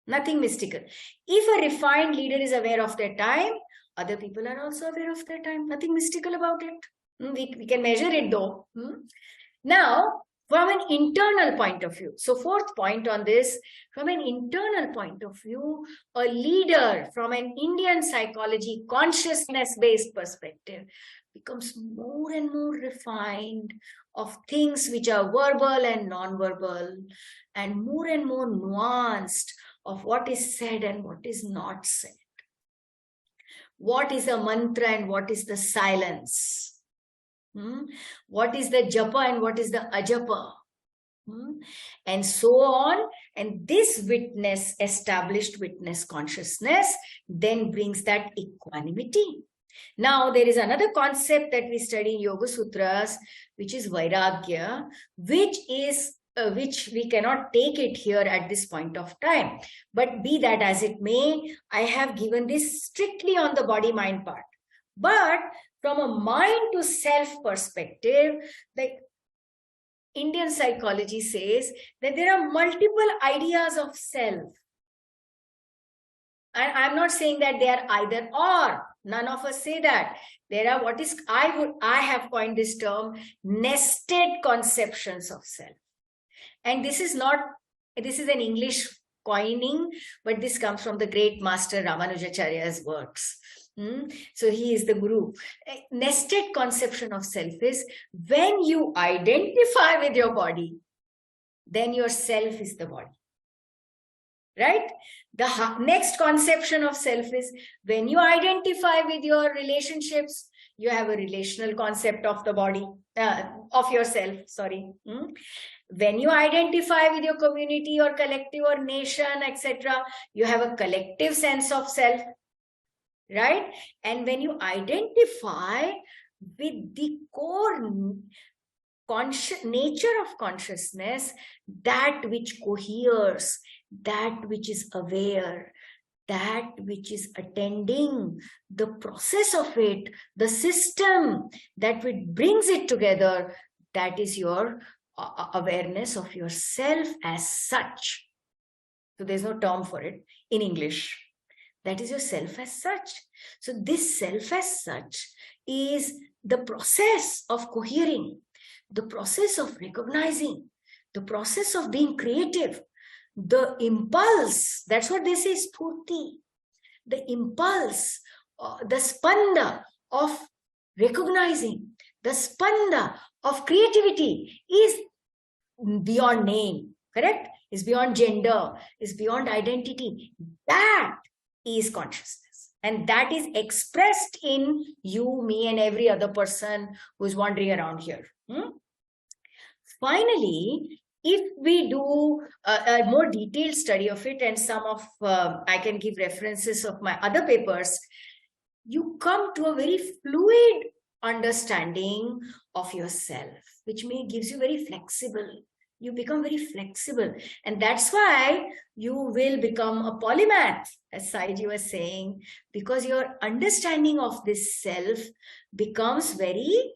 Nothing mystical. If a refined leader is aware of their time, other people are also aware of their time. Nothing mystical about it. We can measure it though. Now, from an internal point of view, so fourth point on this, from an internal point of view, a leader from an Indian psychology consciousness-based perspective becomes more and more refined of things which are verbal and non-verbal, and more nuanced of what is said and what is not said. What is a mantra and what is the silence? What is the japa and what is the ajapa? And so on. And this witness, established witness consciousness, then brings that equanimity. Now, there is another concept that we study in Yoga Sutras, which is Vairagya, which we cannot take it here at this point of time. But be that as it may, I have given this strictly on the body-mind part. But from a mind to self perspective, like Indian psychology says that there are multiple ideas of self. And I'm not saying that they are either or. None of us say that. There are I have coined this term, nested conceptions of self. And this is an English coining, but this comes from the great master Ramanujacharya's works. So he is the guru. A nested conception of self is when you identify with your body, then your self is the body. Right? The next conception of self is when you identify with your relationships, you have a relational concept of the body, of yourself, sorry. When you identify with your community or collective or nation, etc., you have a collective sense of self. Right? And when you identify with the core nature of consciousness, that which coheres, that which is aware, that which is attending the process of it, the system that brings it together, that is your awareness of yourself as such. So there's no term for it in English. That is your self as such. So this self as such is the process of cohering, the process of recognizing, the process of being creative, the impulse. That's what they say, spurti. The impulse, the spanda of recognizing, the spanda of creativity is beyond name, correct? Is beyond gender, is beyond identity. That is consciousness, and that is expressed in you, me, and every other person who's wandering around here. Finally, if we do a more detailed study of it, and some of I can give references of my other papers, you come to a very fluid understanding of yourself, which gives you very flexible. You become very flexible, and that's why you will become a polymath, as Saiji was saying, because your understanding of this self becomes very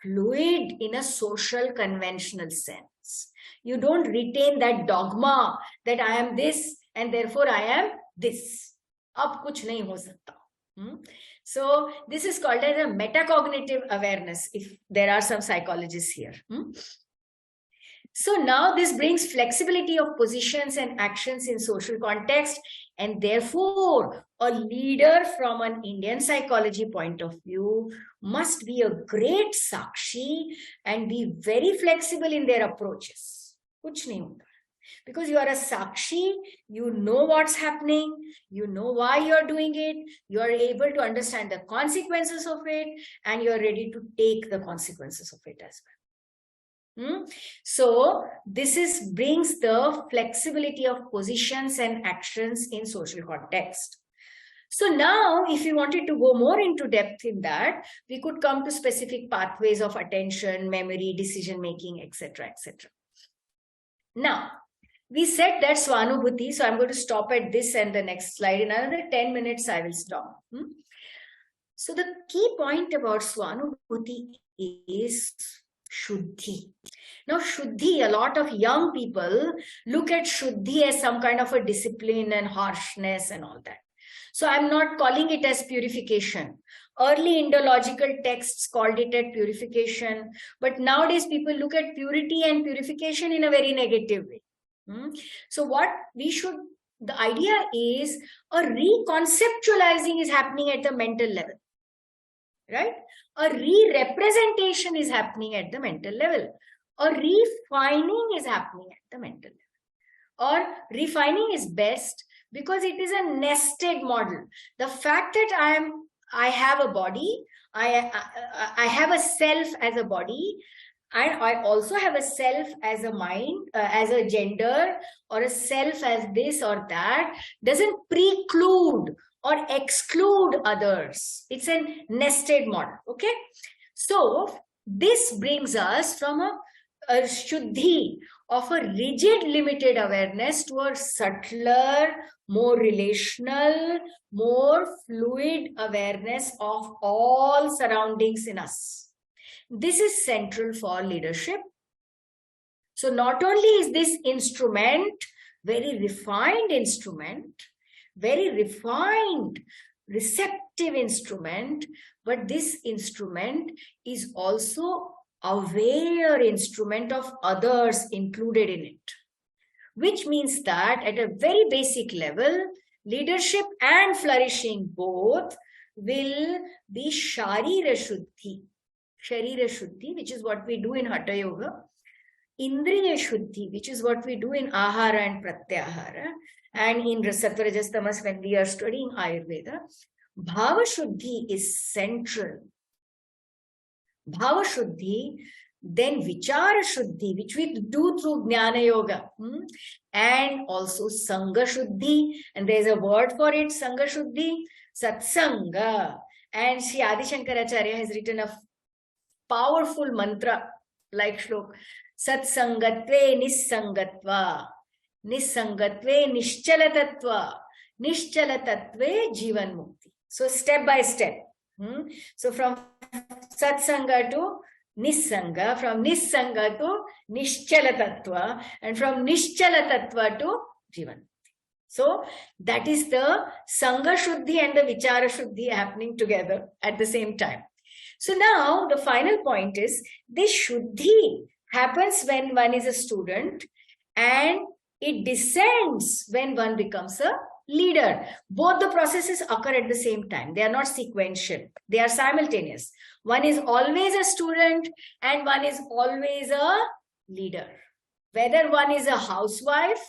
fluid in a social conventional sense. You don't retain that dogma that I am this and therefore I am this. Ab kuch nahi ho sakta. So this is called as a metacognitive awareness, if there are some psychologists here. So now this brings flexibility of positions and actions in social context, and therefore a leader from an Indian psychology point of view must be a great sakshi and be very flexible in their approaches. Kuch nahi hota. Because you are a sakshi, you know what's happening, you know why you're doing it, you are able to understand the consequences of it, and you're ready to take the consequences of it as well. So this brings the flexibility of positions and actions in social context. So now, if we wanted to go more into depth in that, we could come to specific pathways of attention, memory, decision-making, etc., etc. Now, we said that Swanu bhuti, so I'm going to stop at this and the next slide. In another 10 minutes, I will stop. So the key point about Swanu bhuti is Shuddhi. Now, Shuddhi, a lot of young people look at Shuddhi as some kind of a discipline and harshness and all that. So I'm not calling it as purification. Early Indological texts called it as purification. But nowadays, people look at purity and purification in a very negative way. So what we should, the idea is a reconceptualizing is happening at the mental level. Right? A re-representation is happening at the mental level. A refining is happening at the mental level. Or refining is best because it is a nested model. The fact that I have a body, I have a self as a body, and I also have a self as a mind, as a gender, or a self as this or that, doesn't preclude or exclude others. It's a nested model, okay? So this brings us from a shuddhi of a rigid limited awareness to a subtler, more relational, more fluid awareness of all surroundings in us. This is central for leadership. So not only is this instrument very refined instrument, very refined, receptive instrument, but this instrument is also aware instrument of others included in it, which means that at a very basic level, leadership and flourishing both will be Sharira Shuddhi. Sharira Shuddhi, which is what we do in Hatha Yoga. Indriya Shuddhi, which is what we do in Ahara and Pratyahara. And in Sattva Rajas Tamas, when we are studying Ayurveda, Bhava Shuddhi is central. Bhava Shuddhi, then Vichara Shuddhi, which we do through Jnana Yoga, and also Sangha Shuddhi, and there's a word for it, Sangha Shuddhi, Satsanga. And Sri Adi Shankaracharya has written a powerful mantra like Shlok, Satsangatve Nissangatva, Nissangatve Nishchalatatva, Nishchalatatve Jivan Mukti. So step by step. So from Satsanga to Nissanga, from Nissanga to Nishchalatatva, and from Nishchalatatva to Jivan. So that is the Sangha Shuddhi and the Vichara Shuddhi happening together at the same time. So now the final point is this Shuddhi happens when one is a student and it descends when one becomes a leader. Both the processes occur at the same time. They are not sequential. They are simultaneous. One is always a student and one is always a leader. Whether one is a housewife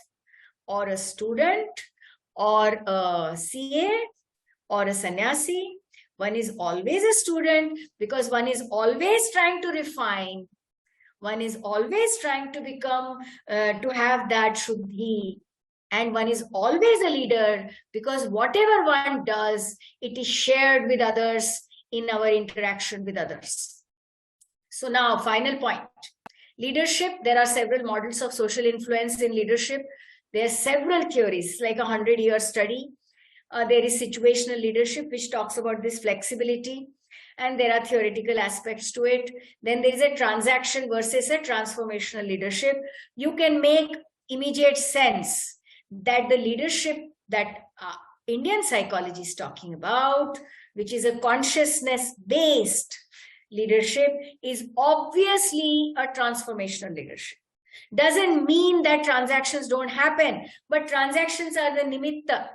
or a student or a CA or a sannyasi, one is always a student because one is always trying to refine. One is always trying to become, to have that Shuddhi. And one is always a leader because whatever one does, it is shared with others in our interaction with others. So now, final point. Leadership, there are several models of social influence in leadership. There are several theories, like a 100-year study. There is situational leadership, which talks about this flexibility. And there are theoretical aspects to it. Then there is a transaction versus a transformational leadership. You can make immediate sense that the leadership that Indian psychology is talking about, which is a consciousness-based leadership, is obviously a transformational leadership. Doesn't mean that transactions don't happen, but transactions are the nimitta.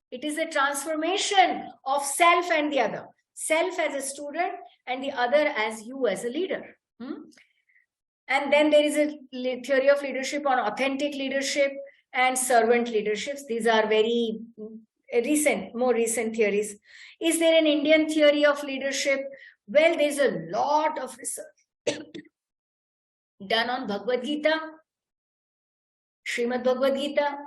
It is a transformation of self and the other. Self as a student and the other as you as a leader. And then there is a theory of leadership on authentic leadership and servant leaderships. These are very recent, more recent theories. Is there an Indian theory of leadership? Well, there's a lot of research. done on Bhagavad Gita, Srimad Bhagavad Gita,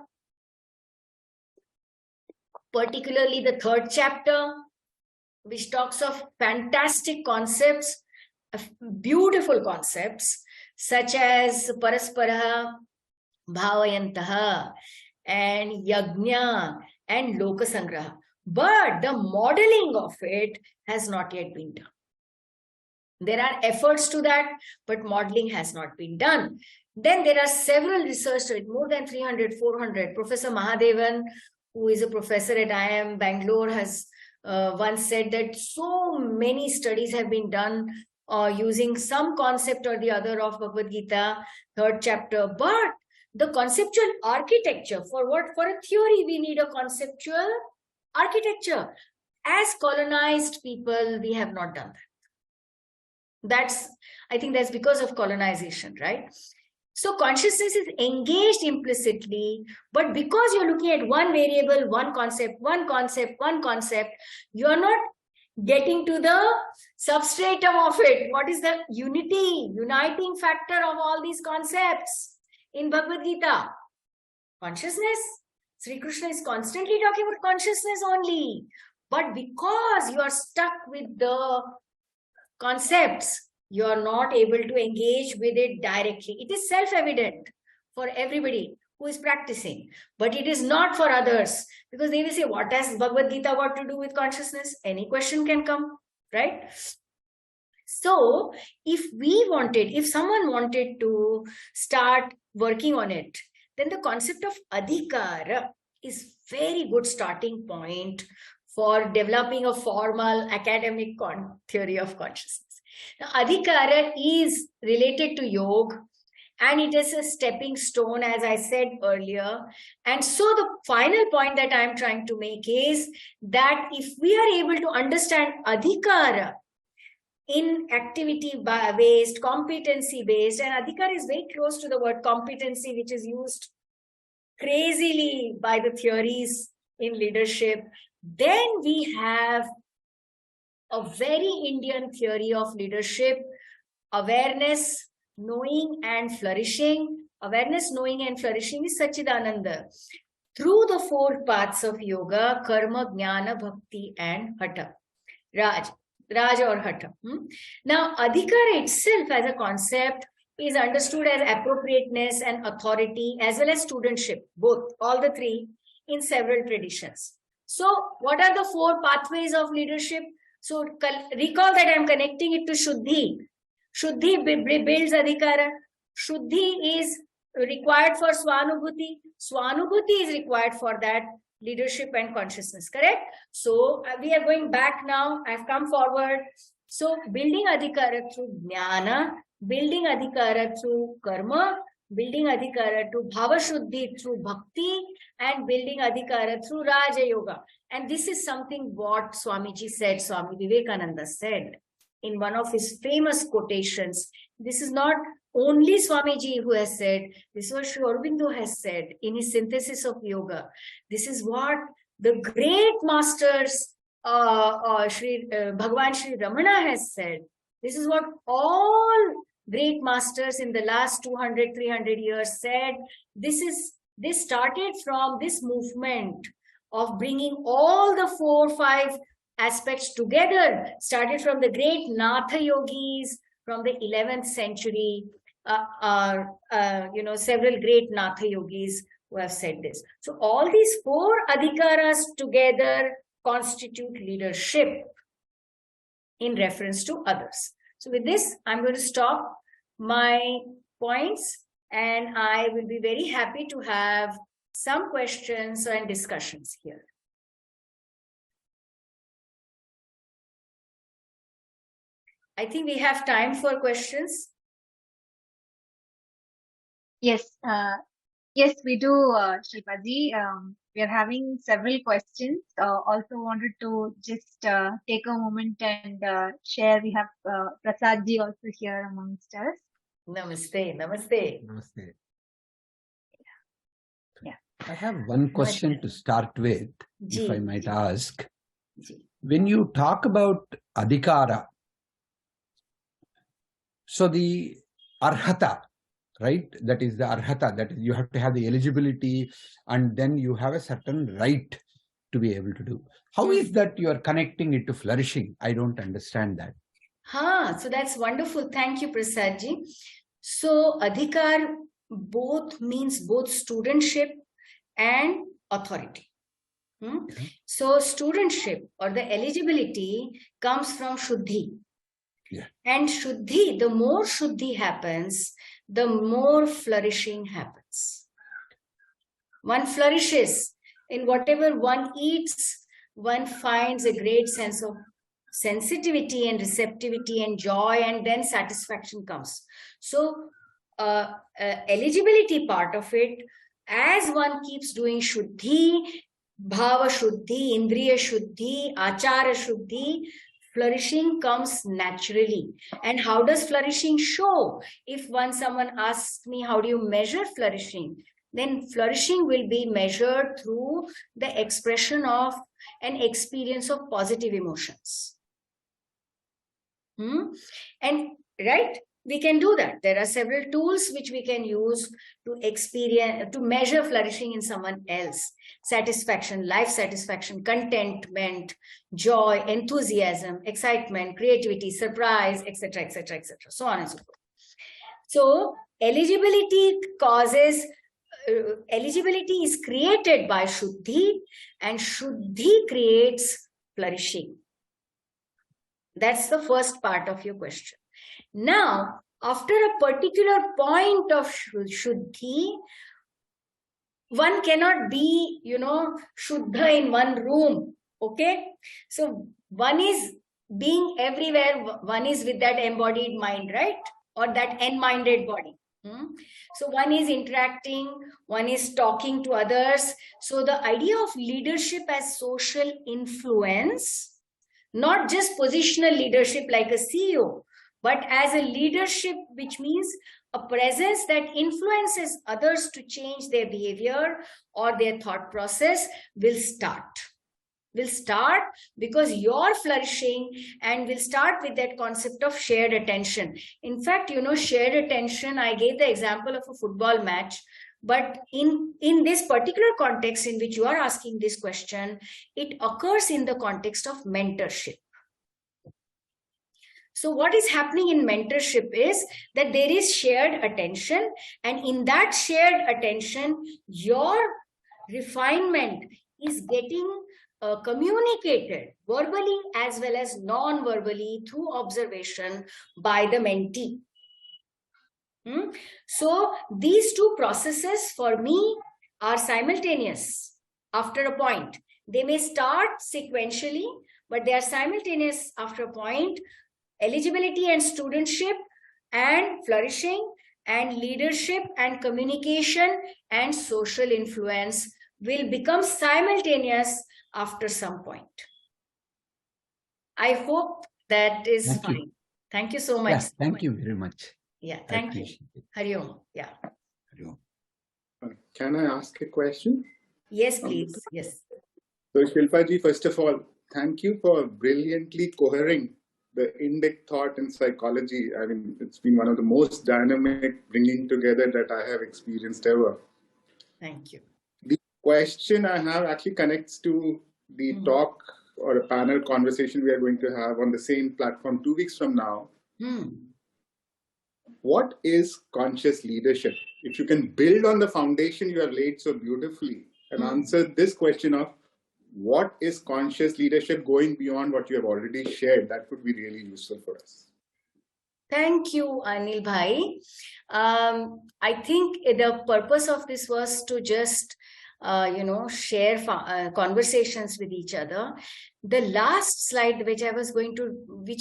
particularly the 3rd chapter, which talks of fantastic concepts, beautiful concepts, such as Parasparaha, Bhavayantaha, and Yajna, and Lokasangraha. But the modeling of it has not yet been done. There are efforts to that, but modeling has not been done. Then there are several researchers, more than 300, 400. Professor Mahadevan, who is a professor at IIM Bangalore, has once said that so many studies have been done using some concept or the other of Bhagavad Gita, 3rd chapter. But the conceptual architecture, for what? For a theory, we need a conceptual architecture. As colonized people, we have not done that. I think that's because of colonization, right? So consciousness is engaged implicitly, but because you're looking at one variable, one concept, you're not getting to the substratum of it. What is the uniting factor of all these concepts in Bhagavad Gita? Consciousness. Sri Krishna is constantly talking about consciousness only. But because you are stuck with the concepts, you are not able to engage with it directly. It is self-evident for everybody who is practicing, but it is not for others, because they will say, what has Bhagavad Gita got to do with consciousness? Any question can come, right? So if someone wanted to start working on it, then the concept of adhikara is very good starting point for developing a formal academic theory of consciousness. Now, adhikara is related to yoga, and it is a stepping stone, as I said earlier. And so the final point that I'm trying to make is that if we are able to understand adhikara in activity-based, competency-based, and adhikara is very close to the word competency, which is used crazily by the theories in leadership, then we have a very Indian theory of leadership: awareness, knowing, and flourishing. Awareness, knowing, and flourishing is Satchidananda through the 4 paths of yoga: karma, jnana, bhakti, and hatha. Raj or hatha. Now, adhikara itself as a concept is understood as appropriateness and authority, as well as studentship, both, all the 3 in several traditions. So what are the 4 pathways of leadership? So recall that I'm connecting it to Shuddhi. Shuddhi builds adhikara. Shuddhi is required for Swanubhuti. Swanubhuti is required for that leadership and consciousness, correct? So we are going back now. I've come forward. So building adhikara through jnana, building adhikara through karma, building adhikara to bhava shuddhi through bhakti, and building adhikara through Raja Yoga. And this is something what Swamiji said, Swami Vivekananda said in one of his famous quotations. This is not only Swamiji who has said, this is what Sri Aurobindo has said in his synthesis of yoga. This is what the great masters, Bhagavan Sri Ramana has said. This is what all great masters in the last 200, 300 years said. This started from this movement of bringing all the 4, 5 aspects together, started from the great Natha yogis from the 11th century, several great Natha yogis who have said this. So all these 4 adhikaras together constitute leadership in reference to others. So with this, I'm going to stop my points, and I will be very happy to have some questions and discussions here. I think we have time for questions. Yes, yes, we do, Shilpaji. We are having several questions. Also wanted to just take a moment and share. We have Prasadji also here amongst us. Namaste, namaste. Namaste. Yeah. I have one question to start with, if I might ask. When you talk about adhikara, so the arhata, right? That is the arhata, that is, you have to have the eligibility, and then you have a certain right to be able to do. How is that you are connecting it to flourishing? I don't understand that. So that's wonderful. Thank you, Prasadji. So adhikar means both studentship and authority. So studentship or the eligibility comes from Shuddhi. Yeah. And Shuddhi, the more Shuddhi happens, the more flourishing happens. One flourishes in whatever one eats, one finds a great sense of sensitivity and receptivity and joy, and then satisfaction comes. So eligibility part of it, as one keeps doing Shuddhi, Bhava Shuddhi, Indriya Shuddhi, Achara Shuddhi, flourishing comes naturally. And how does flourishing show? If someone asks me, how do you measure flourishing? Then flourishing will be measured through the expression of an experience of positive emotions. And right, we can do that. There are several tools which we can use to measure flourishing in someone else. Satisfaction, life satisfaction, contentment, joy, enthusiasm, excitement, creativity, surprise, etc., etc., etc. So on and so forth. So eligibility is created by Shuddhi, and Shuddhi creates flourishing. That's the first part of your question. Now, after a particular point of Shuddhi, one cannot be, Shuddha in one room. Okay? So one is being everywhere, one is with that embodied mind, right? Or that end-minded body. So one is interacting, one is talking to others. So the idea of leadership as social influence, not just positional leadership like a CEO, but as a leadership, which means a presence that influences others to change their behavior or their thought process, will start. Will start because you're flourishing, and will start with that concept of shared attention. In fact, shared attention, I gave the example of a football match, but in this particular context in which you are asking this question, it occurs in the context of mentorship. So what is happening in mentorship is that there is shared attention, and in that shared attention, your refinement is getting communicated verbally as well as non-verbally through observation by the mentee. So these two processes for me are simultaneous after a point. They may start sequentially, but they are simultaneous after a point. Eligibility and studentship and flourishing and leadership and communication and social influence will become simultaneous after some point. I hope that is fine. Thank you so much. Yes, thank you very much. Yeah, thank you. Hari Om. Yeah. Hari Om. Can I ask a question? Yes, please. Yes. So Shilpa ji, first of all, thank you for brilliantly cohering the in-depth thought in psychology. I mean, it's been one of the most dynamic bringing together that I have experienced ever. Thank you. The question I have actually connects to the talk or a panel conversation we are going to have on the same platform 2 weeks from now. What is conscious leadership? If you can build on the foundation you have laid so beautifully and answer this question of what is conscious leadership going beyond what you have already shared, that would be really useful for us. Thank you, Anil Bhai. I think the purpose of this was to just, share conversations with each other. The last slide, which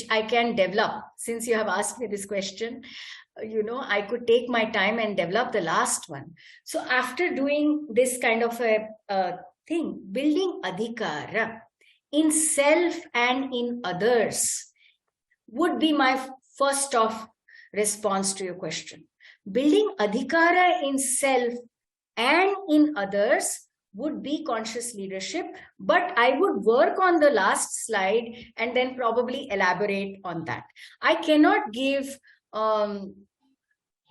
I can develop, since you have asked me this question, I could take my time and develop the last one. So after doing this kind of a thing, building adhikara in self and in others would be my first of response to your question. Building adhikara in self and in others would be conscious leadership, but I would work on the last slide and then probably elaborate on that. I cannot give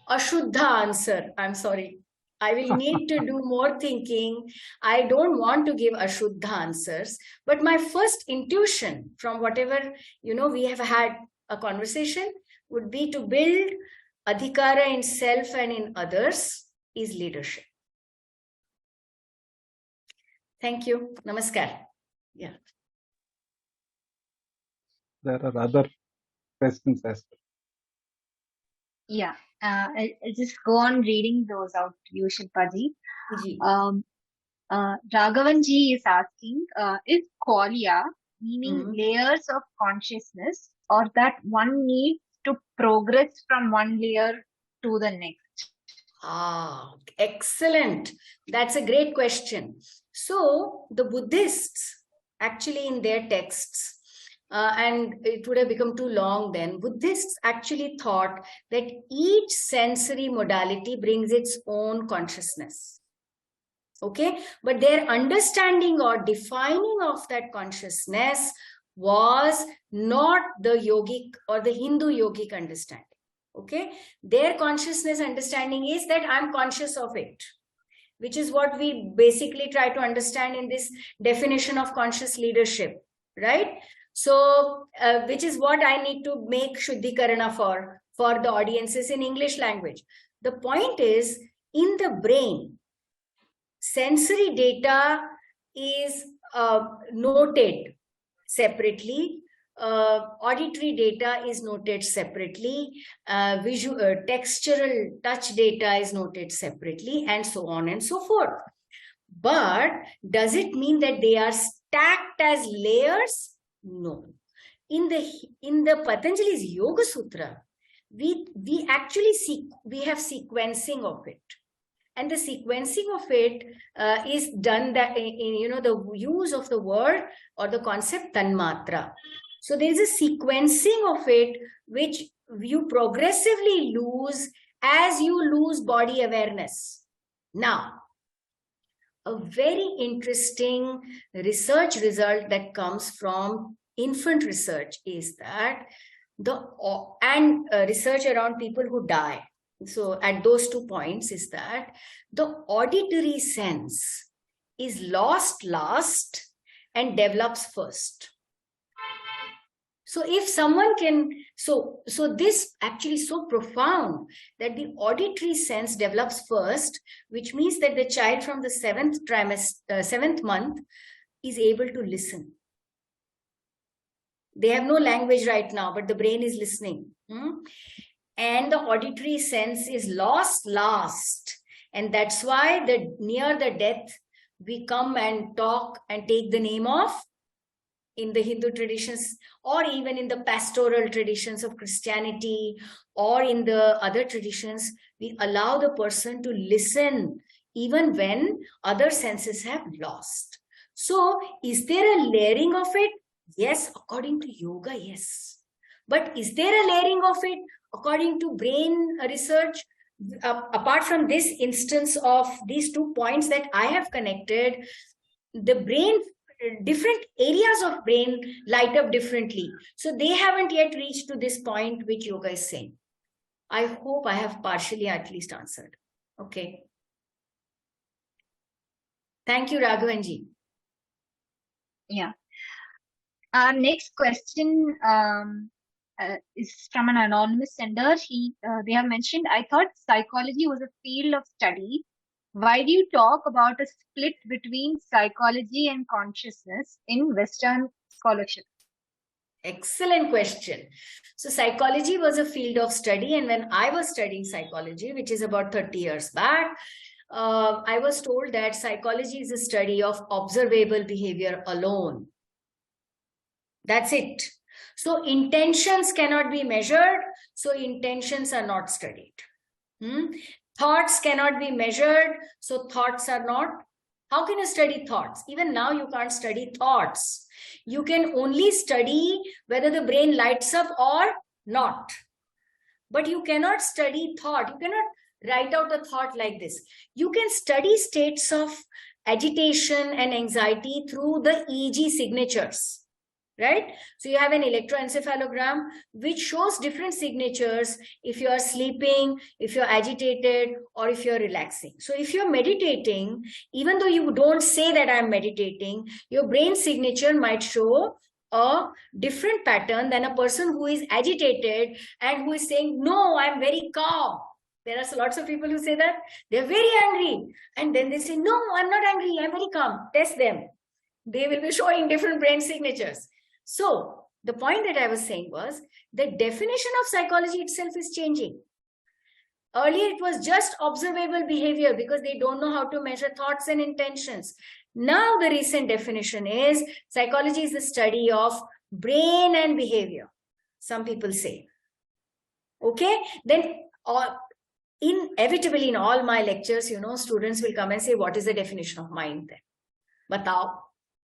Ashuddha answer. I'm sorry. I will need to do more thinking. I don't want to give Ashuddha answers. But my first intuition from whatever, we have had a conversation would be to build adhikara in self and in others is leadership. Thank you. Namaskar. Yeah. There are other questions as well. Yeah, I'll just go on reading those out to you, Shilpaji. Raghavanji is asking, is qualia, meaning layers of consciousness, or that one needs to progress from one layer to the next? Excellent. That's a great question. So the Buddhists, actually in their texts, and it would have become too long then, Buddhists actually thought that each sensory modality brings its own consciousness. Okay, but their understanding or defining of that consciousness was not the yogic or the Hindu yogic understanding. Okay, their consciousness understanding is that I'm conscious of it, which is what we basically try to understand in this definition of conscious leadership, right? So, which is what I need to make Shuddhikarana for the audiences in English language. The point is, in the brain, sensory data is noted separately. Auditory data is noted separately. Visual, textural touch data is noted separately, and so on and so forth. But does it mean that they are stacked as layers? No. In the Patanjali's Yoga Sutra, we actually we have sequencing of it. And the sequencing of it is done that in the use of the word or the concept tanmatra. So there is a sequencing of it which you progressively lose as you lose body awareness. Now, a very interesting research result that comes from infant research is that research around people who die. So at those 2 points is that the auditory sense is lost last and develops first. So if someone can, so this actually so profound that the auditory sense develops first, which means that the child from the 7th month is able to listen. They have no language right now, but the brain is listening. And the auditory sense is lost last. And that's why near the death, we come and talk and take the name of, in the Hindu traditions, or even in the pastoral traditions of Christianity, or in the other traditions, we allow the person to listen even when other senses have lost. So is there a layering of it? Yes, according to yoga, yes. But is there a layering of it according to brain research? Apart from this instance of these 2 points that I have connected, the brain, different areas of brain light up differently. So they haven't yet reached to this point which yoga is saying. I hope I have partially at least answered. Okay. Thank you, Raghavanji. Yeah. Our next question is from an anonymous sender. They have mentioned, I thought psychology was a field of study. Why do you talk about a split between psychology and consciousness in Western scholarship? Excellent question. So psychology was a field of study, and when I was studying psychology, which is about 30 years back, I was told that psychology is a study of observable behavior alone. That's it. So intentions cannot be measured, so intentions are not studied. Thoughts cannot be measured, so thoughts are not. How can you study thoughts? Even now you can't study thoughts. You can only study whether the brain lights up or not. But you cannot study thought. You cannot write out a thought like this. You can study states of agitation and anxiety through the EEG signatures. right? So you have an electroencephalogram which shows different signatures if you are sleeping, if you're agitated, or if you're relaxing. So if you're meditating, even though you don't say that I'm meditating, your brain signature might show a different pattern than a person who is agitated and who is saying, no, I'm very calm. There are lots of people who say that they're very angry. And then they say, no, I'm not angry, I'm very calm. Test them. They will be showing different brain signatures. So the point that I was saying was the definition of psychology itself is changing. Earlier, it was just observable behavior because they don't know how to measure thoughts and intentions. Now, the recent definition is psychology is the study of brain and behavior. Some people say. Okay, then inevitably in all my lectures, students will come and say, what is the definition of mind then? Batao.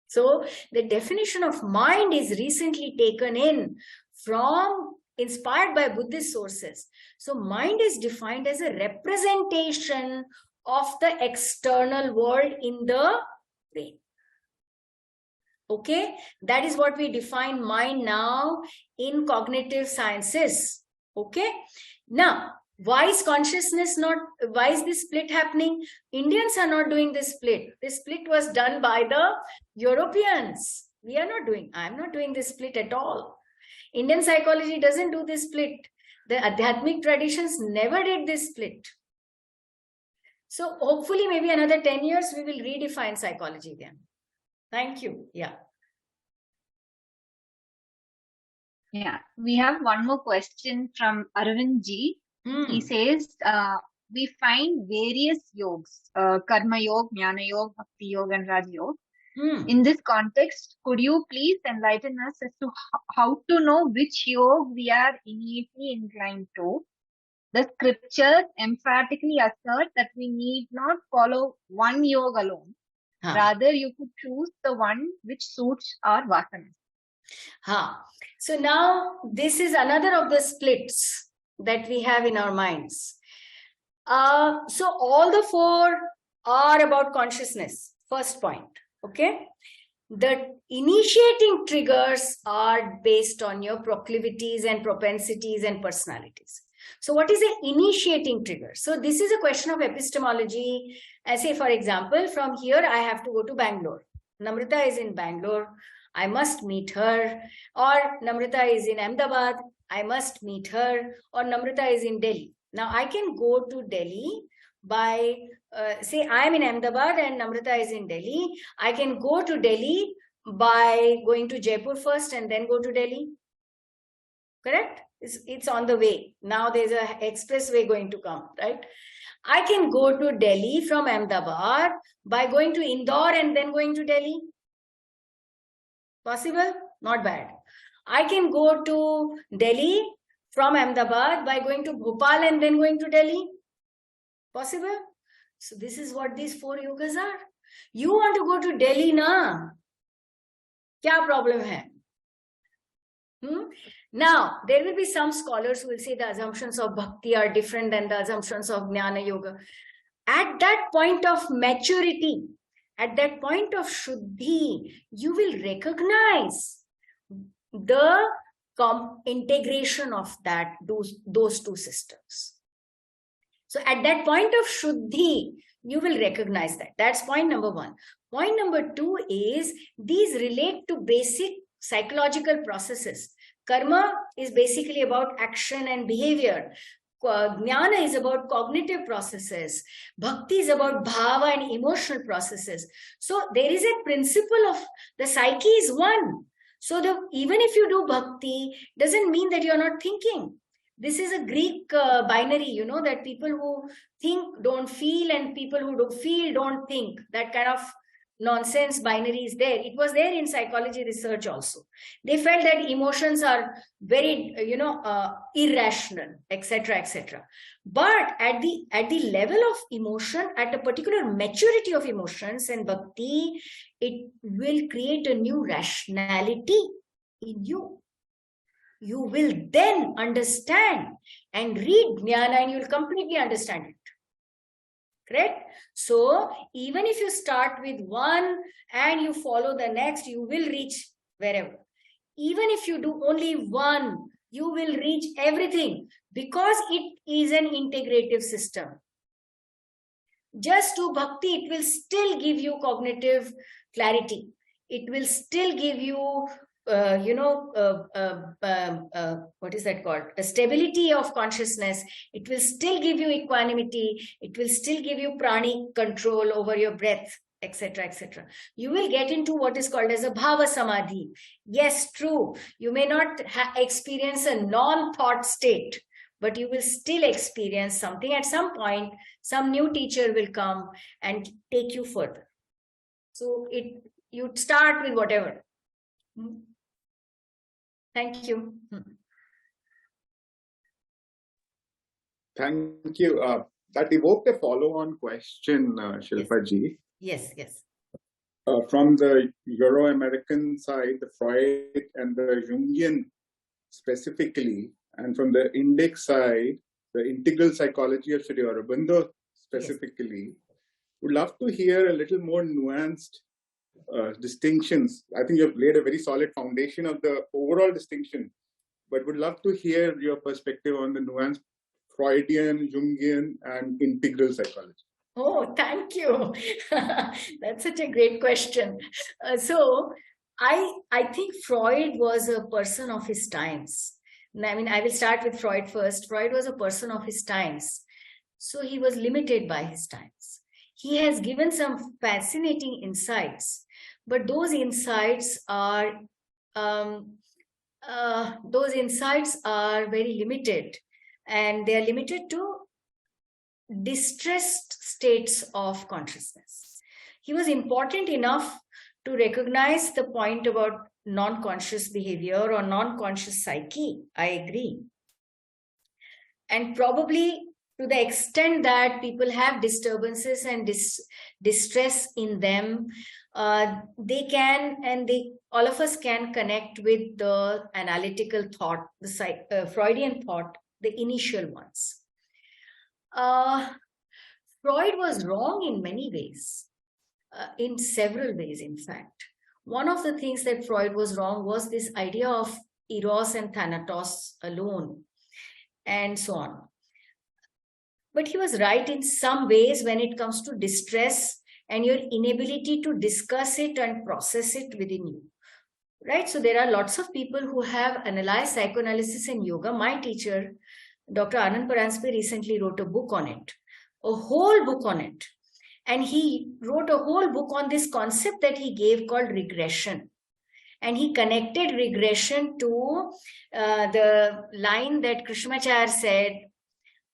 So the definition of mind is recently taken inspired by Buddhist sources. So mind is defined as a representation of the external world in the brain. Okay, that is what we define mind now in cognitive sciences. Okay, now why is this split happening? Indians are not doing this split. This split was done by the Europeans. I'm not doing this split at all. Indian psychology doesn't do this split. The adhyatmic traditions never did this split. So hopefully maybe another 10 years, we will redefine psychology again. Thank you. Yeah. Yeah, we have one more question from Arvind G. He says, we find various yogas, karma yoga, jnana yoga, bhakti yoga, and raja yoga. In this context, could you please enlighten us as to how to know which yoga we are innately inclined to? The scriptures emphatically assert that we need not follow one yoga alone. Rather, you could choose the one which suits our vasanas. So now this is another of the splits that we have in our minds. So all the four are about consciousness. First point. Okay. The initiating triggers are based on your proclivities and propensities and personalities. So what is an initiating trigger? So this is a question of epistemology. I say, for example, from here, I have to go to Bangalore. Namrata is in Bangalore. I must meet her. Or Namrata is in Ahmedabad. I must meet her. Or Namrata is in Delhi. Now I can go to Delhi by, say I am in Ahmedabad and Namrata is in Delhi. I can go to Delhi by going to Jaipur first and then go to Delhi. Correct? It's on the way. Now there's an expressway going to come, right? I can go to Delhi from Ahmedabad by going to Indore and then going to Delhi. Possible? Not bad. I can go to Delhi from Ahmedabad by going to Bhopal and then going to Delhi. Possible? So this is what these four yogas are. You want to go to Delhi, na? Kya problem hai? Now, there will be some scholars who will say the assumptions of bhakti are different than the assumptions of jnana yoga. At that point of maturity, at that point of shuddhi, you will recognize the integration of those two systems. So at that point of shuddhi, you will recognize that. That's point number one. Point number two is these relate to basic psychological processes. Karma is basically about action and behavior. Jnana is about cognitive processes. Bhakti is about bhava and emotional processes. So there is a principle of the psyche is one. So even if you do bhakti, doesn't mean that you're not thinking. This is a Greek binary, that people who think don't feel and people who don't feel don't think. That kind of nonsense binary is there. It was there in psychology research also. They felt that emotions are very, irrational, etc., etc. But at the level of emotion, at a particular maturity of emotions and bhakti, it will create a new rationality in you. You will then understand and read jnana and you will completely understand it. Correct? So even if you start with one and you follow the next, you will reach wherever. Even if you do only one, you will reach everything, because it is an integrative system. Just do bhakti, it will still give you cognitive clarity. It will still give you, what is that called? A stability of consciousness. It will still give you equanimity. It will still give you pranic control over your breath, etc., etc. You will get into what is called as a bhava samadhi. Yes, true. You may not experience a non-thought state, but you will still experience something. At some point, some new teacher will come and take you further. So you start with whatever. Thank you. Thank you. That evoked a follow-on question, Shilpa ji. Yes, yes. From the Euro-American side, the Freud and the Jungian specifically, and from the Indic side, the integral psychology of Sri Aurobindo specifically, would love to hear a little more nuanced distinctions. I think you've laid a very solid foundation of the overall distinction, but would love to hear your perspective on the nuanced Freudian, Jungian, and integral psychology. Oh, thank you. That's such a great question. So I think Freud was a person of his times. I mean, I will start with Freud first. Freud was a person of his times. So he was limited by his times. He has given some fascinating insights, but those insights are very limited, and they are limited to distressed states of consciousness. He was important enough to recognize the point about non-conscious behavior or non-conscious psyche. I agree. And probably to the extent that people have disturbances and distress in them, they can, and all of us can connect with the analytical thought, the Freudian thought, the initial ones. Freud was wrong in many ways, in several ways, in fact. One of the things that Freud was wrong was this idea of eros and thanatos alone, and so on. But he was right in some ways when it comes to distress and your inability to discuss it and process it within you. Right? So there are lots of people who have analyzed psychoanalysis and yoga. My teacher, Dr. Anand Paranspe, recently wrote a book on it, a whole book on it. And he wrote a whole book on this concept that he gave called regression. And he connected regression to the line that Krishnamacharya said,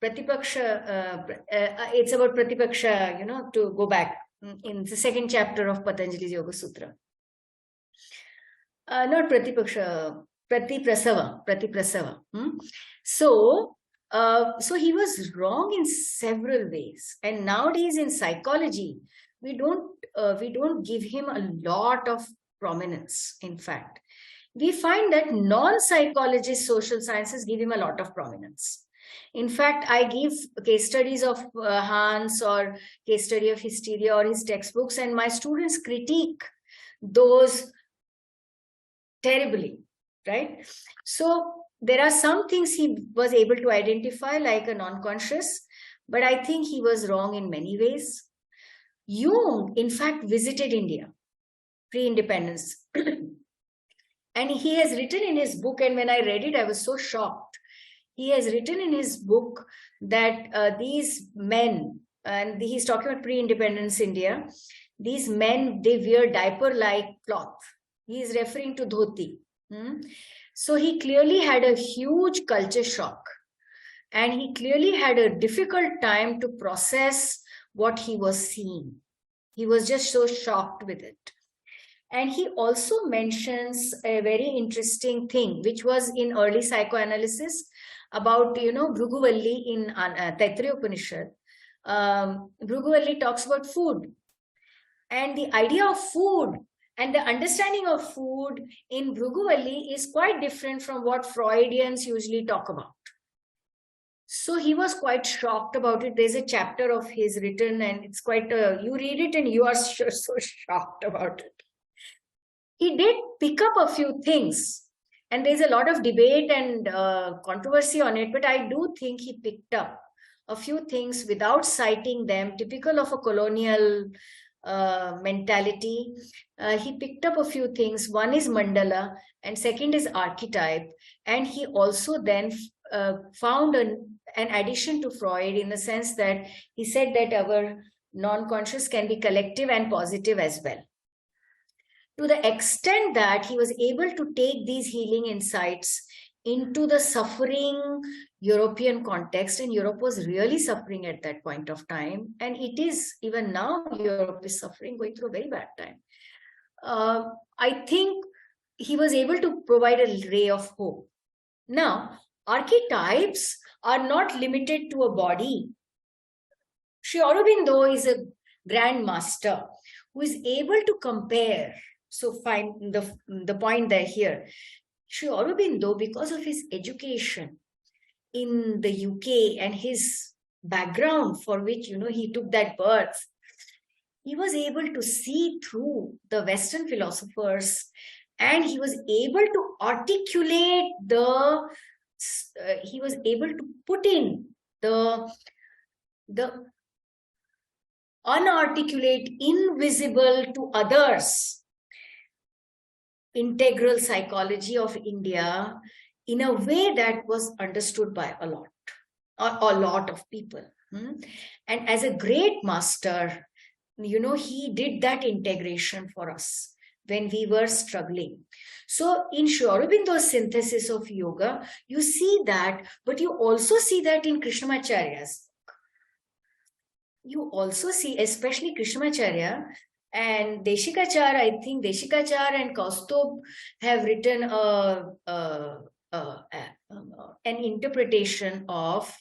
Pratipaksha, it's about Pratipaksha, to go back in the second chapter of Patanjali's Yoga Sutra. Not Pratipaksha, Pratiprasava. So he was wrong in several ways. And nowadays in psychology, we don't give him a lot of prominence. In fact, we find that non-psychologists, social sciences give him a lot of prominence. In fact, I give case studies of Hans or case study of hysteria or his textbooks, and my students critique those terribly, right? So there are some things he was able to identify like a non-conscious, but I think he was wrong in many ways. Jung, in fact, visited India pre-independence. And he has written in his book, and when I read it, I was so shocked. He has written in his book that these men, and he's talking about pre-independence India, these men, they wear diaper-like cloth. He is referring to dhoti. So he clearly had a huge culture shock, and he clearly had a difficult time to process what he was seeing. He was just so shocked with it. And he also mentions a very interesting thing, which was in early psychoanalysis about, Bhruguvalli in Taittiriya Upanishad. Bhruguvalli talks about food. And the idea of food and the understanding of food in Bhruguvalli is quite different from what Freudians usually talk about. So he was quite shocked about it. There's a chapter of his written, and it's quite, you read it and you are so shocked about it. He did pick up a few things And there's a lot of debate and controversy on it, but I do think he picked up a few things without citing them, typical of a colonial mentality. He picked up a few things. One is mandala, and second is archetype. And he also then found an addition to Freud, in the sense that he said that our non-conscious can be collective and positive as well. To the extent that he was able to take these healing insights into the suffering European context, and Europe was really suffering at that point of time, and it is even now. Europe is suffering, going through a very bad time. I think he was able to provide a ray of hope. Now, archetypes are not limited to a body. Sri Aurobindo is a grand master who is able to compare. So find the point there here. Sri Aurobindo, because of his education in the UK and his background, for which, he took that birth, he was able to see through the Western philosophers, and he was able to articulate he was able to put in the unarticulate, invisible to others integral psychology of India in a way that was understood by a lot of people. And as a great master, he did that integration for us when we were struggling. So in Sri Aurobindo's synthesis of yoga, you see that, but you also see that in Krishnamacharya's. You also see, especially Krishnamacharya and Deshikachar, I think Deshikachar and Kaustubh have written an interpretation of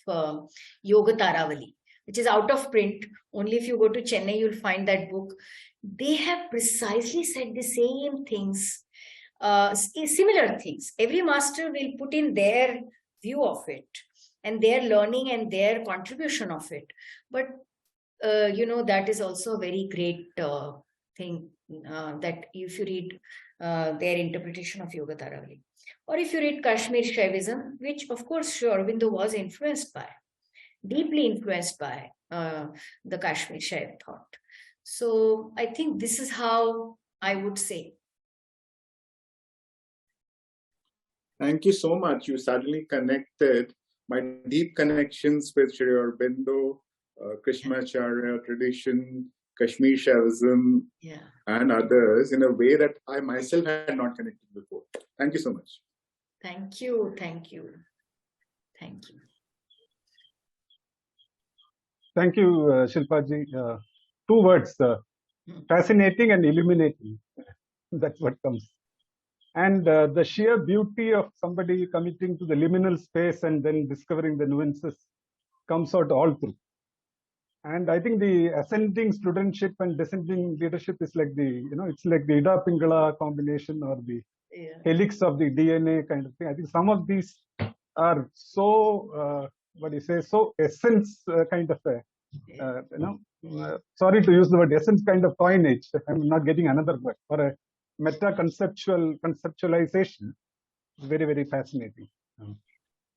Yoga Taravali, which is out of print. Only if you go to Chennai, you'll find that book. They have precisely said the same things, similar things. Every master will put in their view of it and their learning and their contribution of it. But that is also a very great thing, that if you read their interpretation of Yoga Taravali, or if you read Kashmir Shaivism, which of course Sri Aurobindo was deeply influenced by the Kashmir Shaiv thought. So I think this is how I would say. Thank you so much. You suddenly connected my deep connections with Sri Aurobindo, Krishnamacharya tradition, Kashmir Shaivism, and others in a way that I myself had not connected before. Thank you so much. Thank you. Thank you. Thank you. Thank you, Shilpa ji. Two words, fascinating and illuminating. That's what comes. And the sheer beauty of somebody committing to the liminal space and then discovering the nuances comes out all through. And I think the ascending studentship and descending leadership is like it's like the Ida Pingala combination, or the helix of the DNA kind of thing. I think some of these are so, so essence kind of sorry to use the word essence kind of coinage. I'm not getting another word for a conceptualization. Very, very fascinating.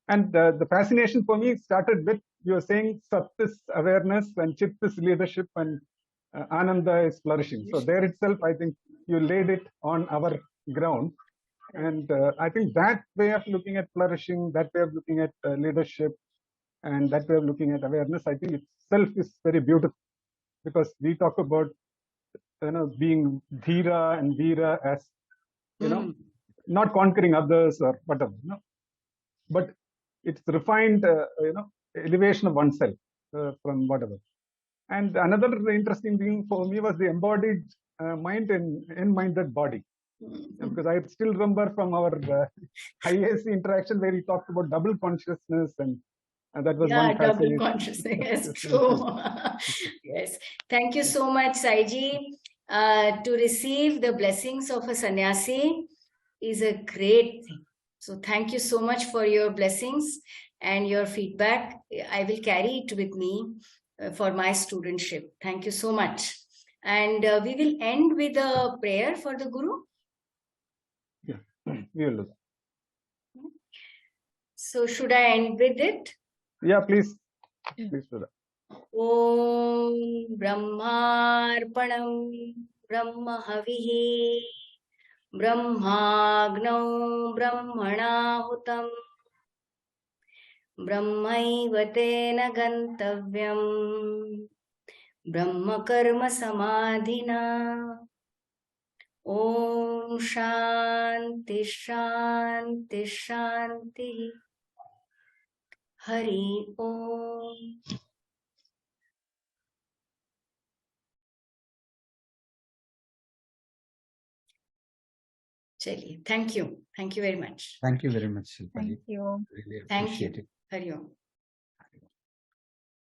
And the fascination for me started with, you were saying Sat is awareness and Chit is leadership and Ananda is flourishing. So there itself, I think you laid it on our ground. And I think that way of looking at flourishing, that way of looking at leadership, and that way of looking at awareness, I think itself is very beautiful, because we talk about being dhira and veera as not conquering others or whatever, but it's refined elevation of oneself from whatever. And another interesting thing for me was the embodied mind and in-minded body, because I still remember from our IAC interaction where he talked about double consciousness, and that was one double consciousness. Yes, true. Yes. Thank you so much, Saiji. To receive the blessings of a sannyasi is a great thing. So thank you so much for your blessings and your feedback. I will carry it with me for my studentship. Thank you so much. And we will end with a prayer for the Guru. Yeah, we will do that. So should I end with it? Yeah, please. Please do that. Om Brahmarpanam Brahma Havihi Brahmagno Brahmanahutam Brahmaiva tena gantavyam Brahma karma samadhina. Om Shanti Shanti Shanti. Hari Om. Chaliye. Thank you very much. Thank you very much, Shilpa. Thank you. Really Thank appreciate you. it. Hari Om.